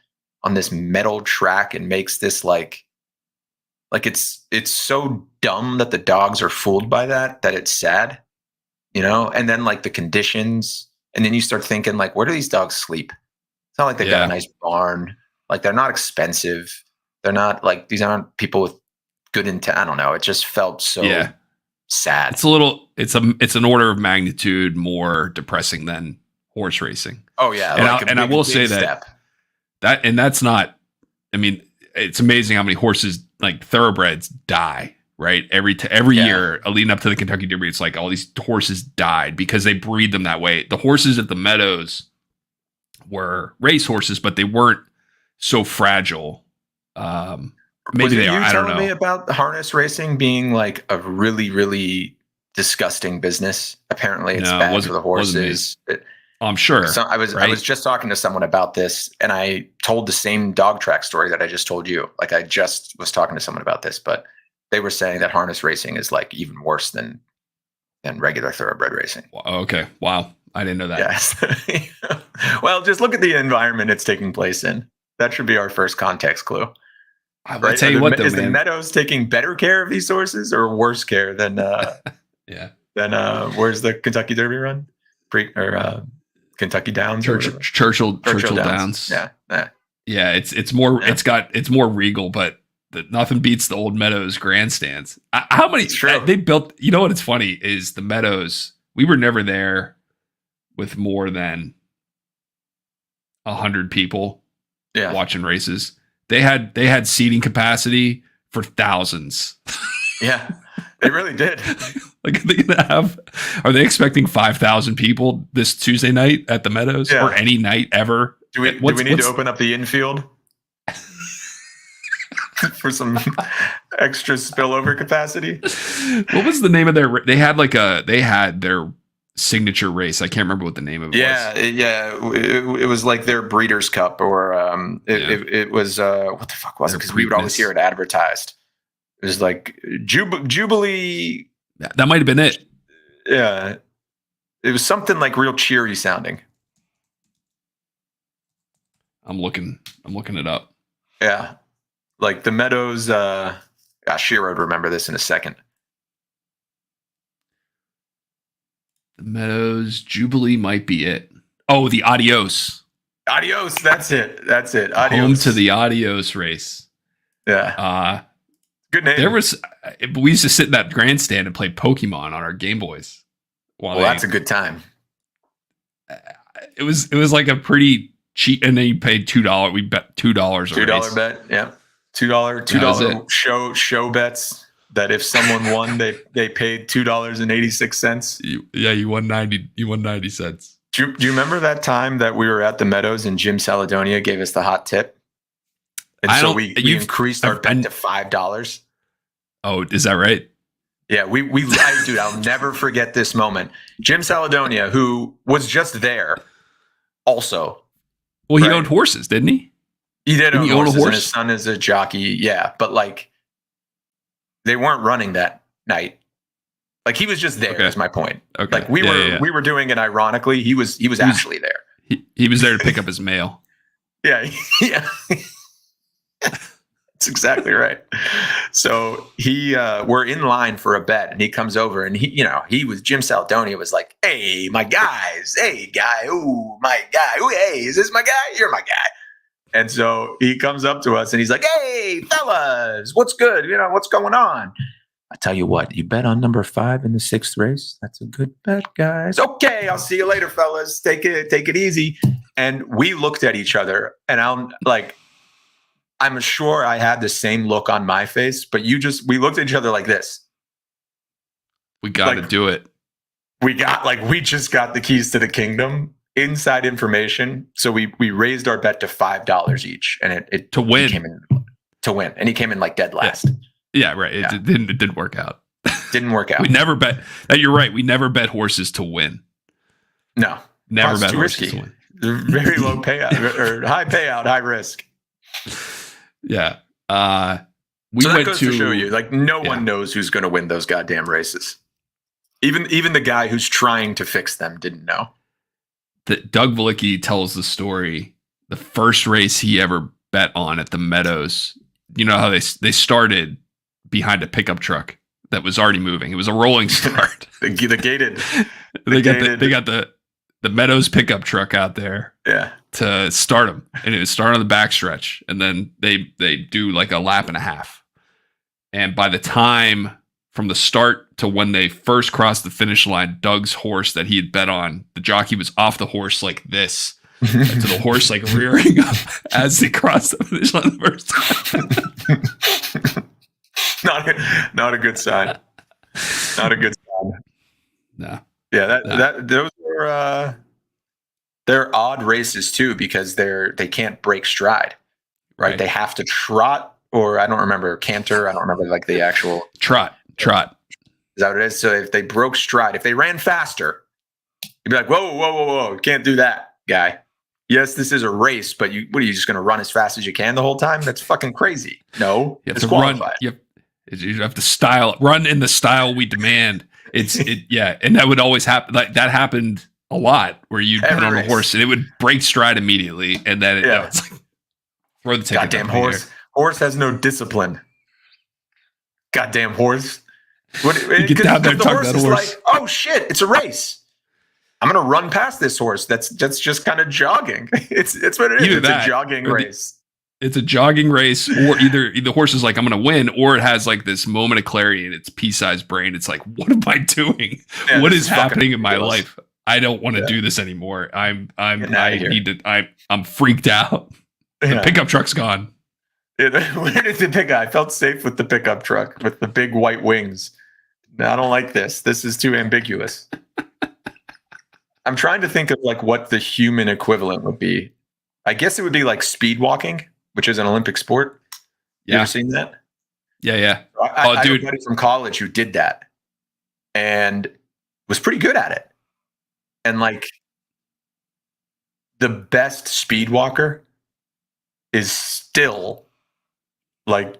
on this metal track and makes this like it's so dumb that the dogs are fooled by that it's sad, And then like the conditions, and then you start thinking like, where do these dogs sleep? It's not like they've got a nice barn. Like they're not expensive. They're not like, these aren't people with good intent. I don't know. It just felt so sad. It's an order of magnitude more depressing than horse racing. Oh yeah. And I will say that's not, I mean, it's amazing how many horses, like thoroughbreds, die, right? Every year leading up to the Kentucky Derby, it's like all these horses died because they breed them that way. The horses at the Meadows were race horses, but they weren't so fragile. Maybe they are. I don't know. Telling me about harness racing being like a really, really disgusting business. Apparently, it's bad for the horses. I'm sure. So I was just talking to someone about this, and I told the same dog track story that I just told you. Like I just was talking to someone about this, but they were saying that harness racing is like even worse than regular thoroughbred racing. Okay. Wow. I didn't know that. Yes. Well, just look at the environment it's taking place in. That should be our first context clue. I'll tell you what, though, is the Meadows taking better care of these horses or worse care than where's the Kentucky Derby run? Kentucky Downs, Churchill Downs. Yeah. It's more it's more regal, but nothing beats the old Meadows grandstands. How many they built? You know what? It's funny is the Meadows. We were never there with more than 100 people watching races. They had seating capacity for thousands. Yeah, they really did. Like are they expecting 5,000 people this Tuesday night at the Meadows or any night ever? Do we need to open up the infield for some extra spillover capacity? What was the name of they had their signature race. I can't remember what the name of it was. Yeah. It was like their Breeders' Cup or it was what the fuck was it? Because we would always hear it advertised. It was like Jubilee. That might have been it. Yeah. It was something like real cheery sounding. I'm looking it up. Yeah. Like the Meadows, Shiro would remember this in a second. The Meadows Jubilee might be it. Oh, the Adios. Adios, that's it. Adios. Home to the Adios race. Yeah. Good name. We used to sit in that grandstand and play Pokemon on our Game Boys. That's a good time. It was like a pretty cheap, and then you paid $2. We bet $2. $2 bet, yeah. $2 show bets that if someone won, they paid $2.86. You won 90. You won 90 cents. Do you remember that time that we were at the Meadows and Jim Saladonia gave us the hot tip? And so we increased our bet to $5. Oh, is that right? Yeah, dude, I'll never forget this moment. Jim Saladonia, who was just there, also. Well, he owned horses, didn't he? He did own horses, and his son is a jockey. Yeah, but like, they weren't running that night. Like, he was just there. Okay. Is my point. Okay. Like we were doing it ironically. He was actually there. He was there to pick up his mail. Yeah. That's exactly right. So we're in line for a bet, and he comes over, and Jim Saladonia was like, "Hey, my guys, hey guy, ooh, my guy, ooh, hey, is this my guy? You're my guy." And so he comes up to us, and he's like, "Hey, fellas, what's good? What's going on?" I tell you what, you bet on number 5 in the 6th race. That's a good bet, guys. Okay, I'll see you later, fellas. Take it easy. And we looked at each other, and I'm sure I had the same look on my face, but we looked at each other like this. We got to do it. We just got the keys to the kingdom, inside information. So we raised our bet to $5 each, and it to win. To win, and he came in like dead last. Yeah, right. It didn't work out. Didn't work out. We never bet. You're right. We never bet horses to win. No, never bet horses to win. Very low payout or high payout, high risk. Yeah. So that goes to show you, like, no one knows who's going to win those goddamn races. Even the guy who's trying to fix them didn't know. Doug Valicki tells the story. The first race he ever bet on at the Meadows. You know how they started behind a pickup truck that was already moving. It was a rolling start. the gated. They got the Meadows pickup truck out there. Yeah. To start them, and it would start on the backstretch, and then they do like a lap and a half. And by the time from the start to when they first crossed the finish line, Doug's horse that he had bet on, the jockey was off the horse like this, to the horse like rearing up as they crossed the finish line the first time. Not a good sign. Not a good sign. No. Yeah, those were. They're odd races too because they can't break stride, right? They have to trot, or I don't remember canter. I don't remember like the actual trot. Is that what it is? So if they broke stride, if they ran faster, you'd be like, whoa, can't do that, guy. Yes, this is a race, but are you just going to run as fast as you can the whole time? That's fucking crazy. No, you have to run. You have to run in the style we demand. And that would always happen. Like that happened a lot where you'd bet on a horse and it would break stride immediately, and then it's like throw the ticket. Goddamn Horse has no discipline. Goddamn horse. Get down there, the horse is like, oh shit, it's a race. I'm gonna run past this horse. That's just kind of jogging. It's what it is. It's a jogging race. It's a jogging race, or either the horse is like, I'm going to win, or it has like this moment of clarity in its pea-sized brain. It's like, what am I doing? Yeah, what is happening in my life? I don't want to do this anymore. I'm freaked out. The pickup truck's gone. Where did the pickup? I felt safe with the pickup truck with the big white wings. No, I don't like this. This is too ambiguous. I'm trying to think of like what the human equivalent would be. I guess it would be like speed walking, which is an Olympic sport. You ever seen that? Yeah. I had a buddy from college who did that and was pretty good at it. And like the best speed walker is still like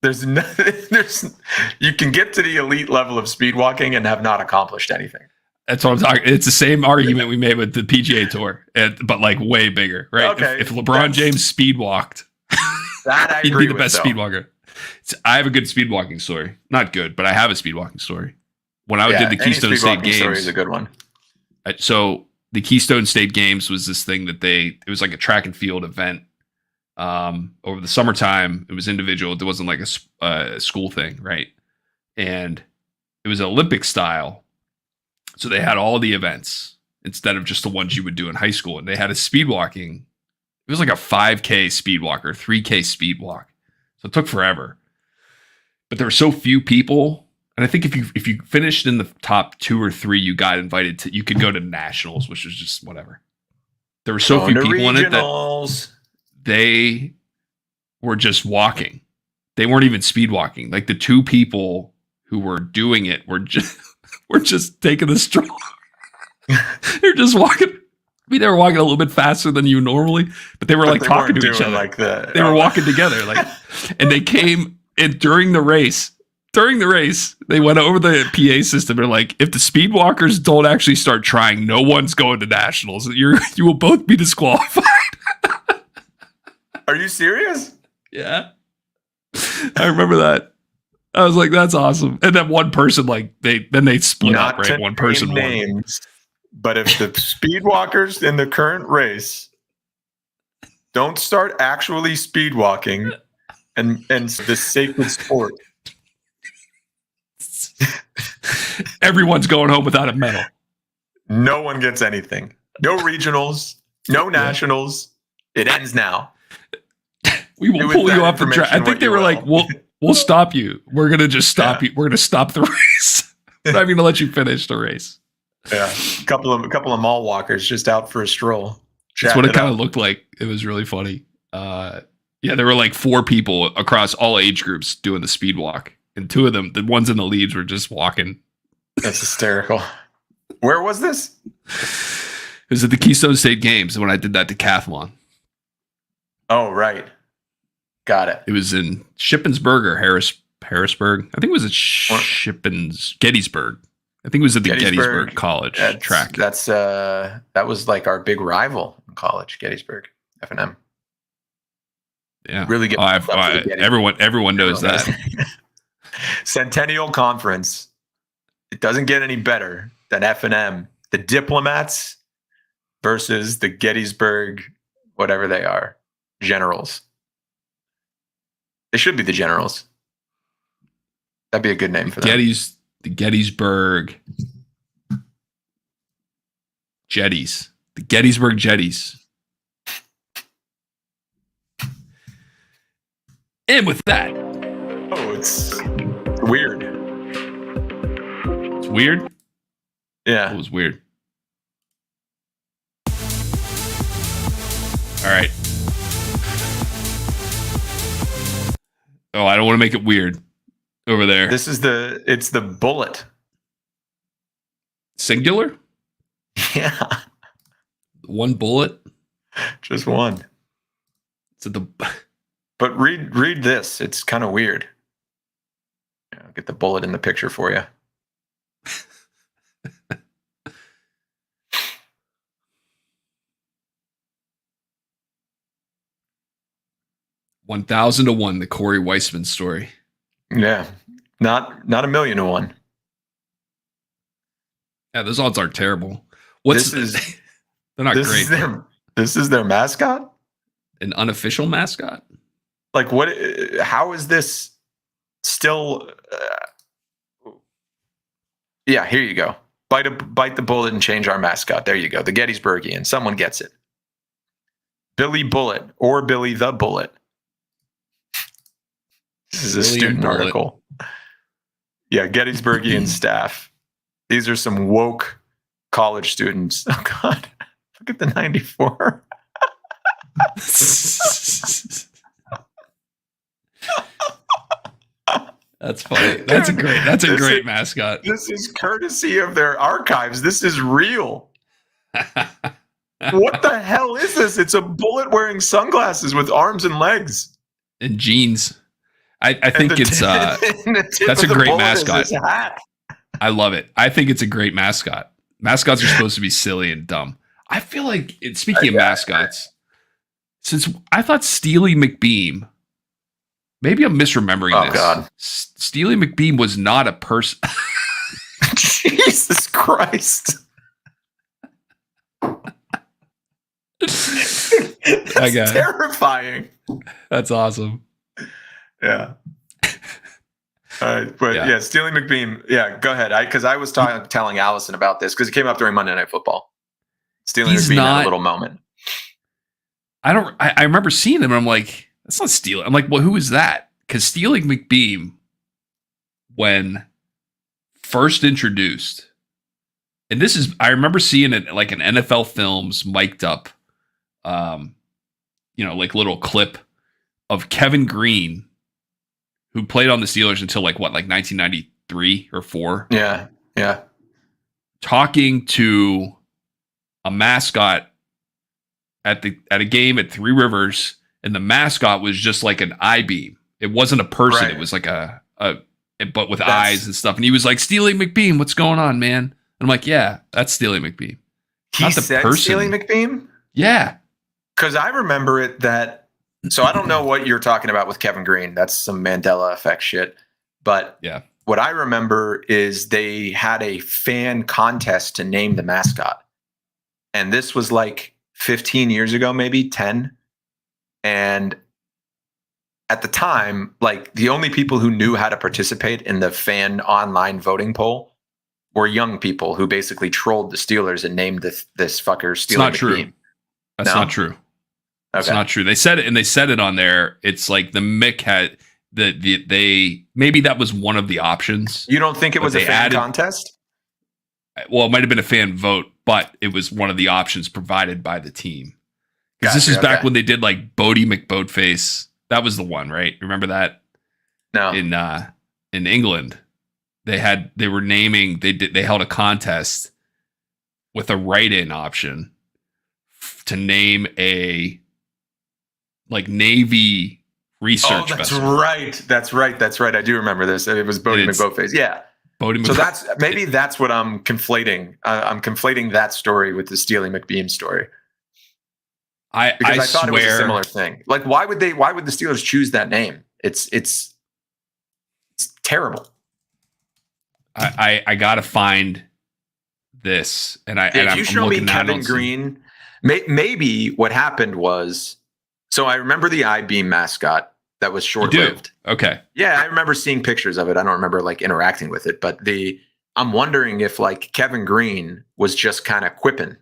there's you can get to the elite level of speed walking and have not accomplished anything. That's what I'm talking. It's the same argument we made with the PGA Tour, but like way bigger, right? Okay, if LeBron James speed walked, he'd be the best speed walker. I have a good speed walking story. Not good, but I have a speed walking story. When I did the Keystone State Games, story is a good one. So the Keystone State Games was this thing that it was like a track and field event. Over the summertime, it was individual. It wasn't like a school thing, right? And it was Olympic style. So they had all the events instead of just the ones you would do in high school. And they had a speed walking. It was like a 5K speed walk or 3K speed walk. So it took forever. But there were so few people. And I think if you finished in the top 2 or 3, you got invited to, you could go to nationals, which was just whatever. There were so few people in it that they were just walking. They weren't even speed walking. Like the 2 people who were doing it were just taking the stroll. They're just walking. I mean, they were walking a little bit faster than you normally, but they were like talking to each other. Like that. They were walking together, like, and they came in during the race. During the race, they went over the PA system. And like, if the speed walkers don't actually start trying, no one's going to nationals. You will both be disqualified. Are you serious? Yeah, I remember that. I was like, that's awesome. And then one person, like, they split up, right? One person names, but if the speed walkers in the current race don't start actually speed walking and the sacred sport, everyone's going home without a medal. No one gets anything. No regionals, no nationals. It ends now. We will pull you off the track. I think they were like, we'll stop you. We're going to just stop you. We're going to stop the race. We're not even going to let you finish the race. Yeah. A couple of mall walkers just out for a stroll. That's what it kind of looked like. It was really funny. There were like 4 people across all age groups doing the speed walk. And 2 of them, the ones in the leads, were just walking. That's hysterical. Where was this? It was at the Keystone State Games when I did that decathlon. Oh, right. Got it. It was in Shippensburg or Harrisburg. I think it was at Gettysburg. I think it was at the Gettysburg College track. That was like our big rival in college, Gettysburg, F&M. Yeah, really good. Everyone knows that. Centennial Conference. It doesn't get any better than F&M. The Diplomats versus the Gettysburg, whatever they are, Generals. They should be the Generals. That'd be a good name for them. The Gettysburg Jetties. The Gettysburg Jetties. And with that. Oh, it's weird. It's weird? Yeah. It was weird. All right. Oh, I don't want to make it weird over there. It's the bullet. Singular? Yeah. One bullet? Just one. But read this. It's kind of weird. I'll get the bullet in the picture for you. 1,000 to 1, the Corey Weissman story. Yeah. Not 1,000,000 to 1. Yeah, those odds aren't terrible. They're not great. This is their mascot? An unofficial mascot? Like what? How is this still? Yeah, here you go. Bite the bullet and change our mascot. There you go. The Gettysburgian. Someone gets it. Billy Bullet or Billy the Bullet. This is a student article. Yeah, Gettysburgian staff. These are some woke college students. Oh God, look at the 94. That's funny. That's a great mascot. This is courtesy of their archives. This is real. What the hell is this? It's a bullet wearing sunglasses with arms and legs. And jeans. I think it's that's a great mascot. I love it. I think it's a great mascot. Mascots are supposed to be silly and dumb. I feel like speaking of mascots, since I thought Steely McBeam, maybe I'm misremembering this. God. Steely McBeam was not a person. Jesus Christ. That's terrifying. That's awesome. Yeah. But yeah, Steely McBeam. Yeah, go ahead. Because I was telling Allison about this because it came up during Monday Night Football. Steely McBeam had a little moment. I remember seeing him and I'm like, that's not Steely. I'm like, well, who is that? Because Steely McBeam, when first introduced, and I remember seeing it like in NFL films, mic'd up, like little clip of Kevin Green, who played on the Steelers until like 1993 or 4. Yeah. Talking to a mascot at a game at Three Rivers, and the mascot was just like an I-beam. It wasn't a person. Right. It was like but with eyes and stuff. And he was like, Steely McBeam, what's going on, man? And I'm like, yeah, that's Steely McBeam. He said person. Steely McBeam? Yeah. Because I remember it so I don't know what you're talking about with Kevin Green. That's some Mandela effect shit. But yeah, what I remember is they had a fan contest to name the mascot. And this was like 15 years ago, maybe 10. And at the time, like the only people who knew how to participate in the fan online voting poll were young people who basically trolled the Steelers and named this fucker Steely. It's not true. That's not true. That's not true. They said it, and they said it on there. It's like the Mick had they maybe that was one of the options. You don't think it was a fan contest? Well, it might have been a fan vote, but it was one of the options provided by the team. Because this is back when they did like Bodie McBoatface. That was the one, right? Remember that? No. In England, they held a contest with a write-in option to name a like Navy research. Oh, that's right. That's right. I do remember this. It was Bodie McBoatface. Yeah. So that's what I'm conflating. I'm conflating that story with the Steely McBeam story. I thought it was a similar thing. Like, why would the Steelers choose that name? It's terrible. I gotta find this, and if you show me Kevin Green, maybe what happened was. So I remember the I-beam mascot that was short-lived. Okay. Yeah, I remember seeing pictures of it. I don't remember like interacting with it, but I'm wondering if like Kevin Green was just kind of quipping.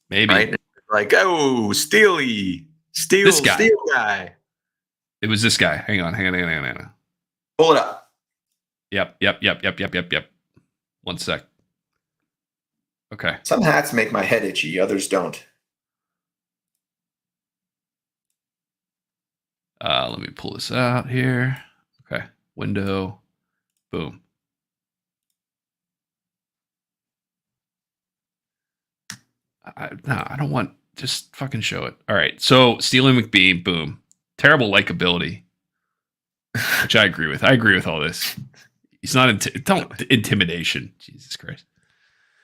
Maybe. Right? Like, oh, Steel guy. It was this guy. Hang on. Pull it up. Yep. 1 sec. Okay. Some hats make my head itchy, others don't. Let me pull this out here. Okay. Window. Boom. I don't want. Just fucking show it. All right. So Steely McBeam. Boom. Terrible likability, which I agree with. I agree with all this. He's not intimidation. Jesus Christ.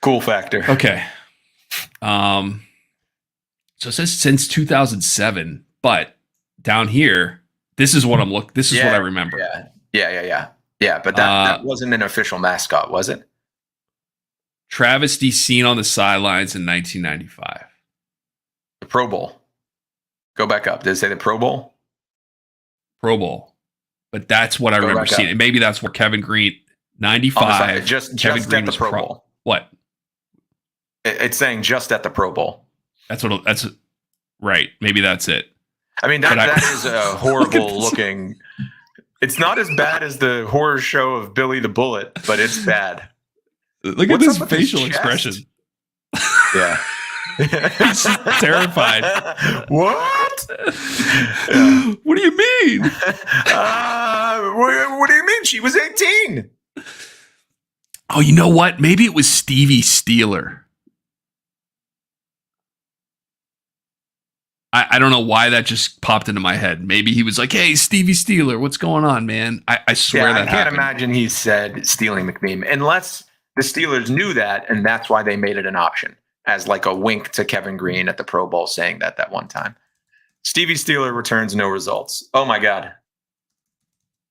Cool factor. Okay. So it says since 2007, but down here This is what This is what I remember. Yeah. But that wasn't an official mascot, was it? Travesty seen on the sidelines in 1995. The Pro Bowl. Go back up. Did it say the Pro Bowl? Pro Bowl. But that's what I remember seeing. And maybe that's where Kevin Green, 95. Just Kevin Green at the Pro Bowl. What? It's saying just at the Pro Bowl. That's right. Maybe that's it. I mean, that is a horrible looking. It's not as bad as the horror show of Billy the Bullet, but it's bad. Look at this facial expression. Yeah. He's terrified. What? Yeah. What do you mean? What do you mean? She was 18. Oh, you know what? Maybe it was Stevie Steeler. I don't know why that just popped into my head. Maybe he was like, "Hey, Stevie Steeler, what's going on, man?" I swear that I can't imagine he said Stealing McMeme unless the Steelers knew that, and that's why they made it an option as like a wink to Kevin Green at the Pro Bowl saying that one time. Stevie Steeler returns no results. Oh my God.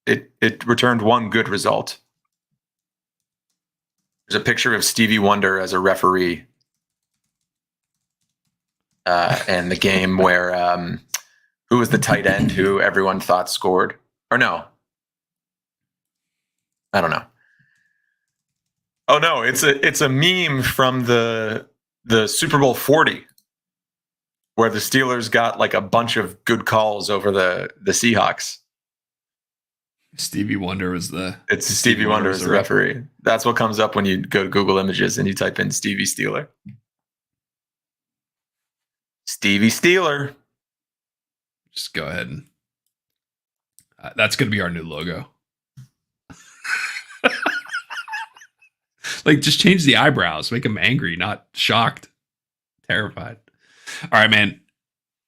It returned one good result. There's a picture of Stevie Wonder as a referee. And the game where who was the tight end who everyone thought scored? Or no. I don't know. Oh no, it's a meme from the Super Bowl 40 where the Steelers got like a bunch of good calls over the Seahawks. Stevie Wonder was Stevie Wonder is the referee. That's what comes up when you go to Google Images and you type in Stevie Steeler. Stevie Steeler. Just go ahead and that's going to be our new logo. Like, just change the eyebrows, make them angry, not shocked, terrified. All right, man.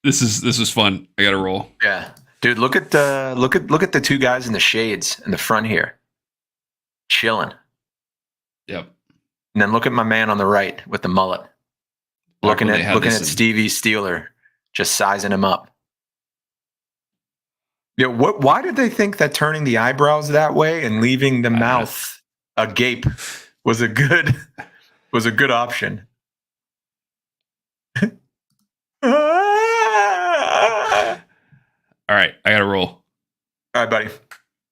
This is fun. I got to roll. Yeah, dude. Look at the two guys in the shades in the front here, chilling. Yep. And then look at my man on the right with the mullet. Looking at Stevie Steeler, just sizing him up. Yeah, why did they think that turning the eyebrows that way and leaving the mouth agape was a good option? All right, I gotta roll. All right, buddy.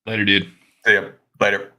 Later, dude. See ya. Later.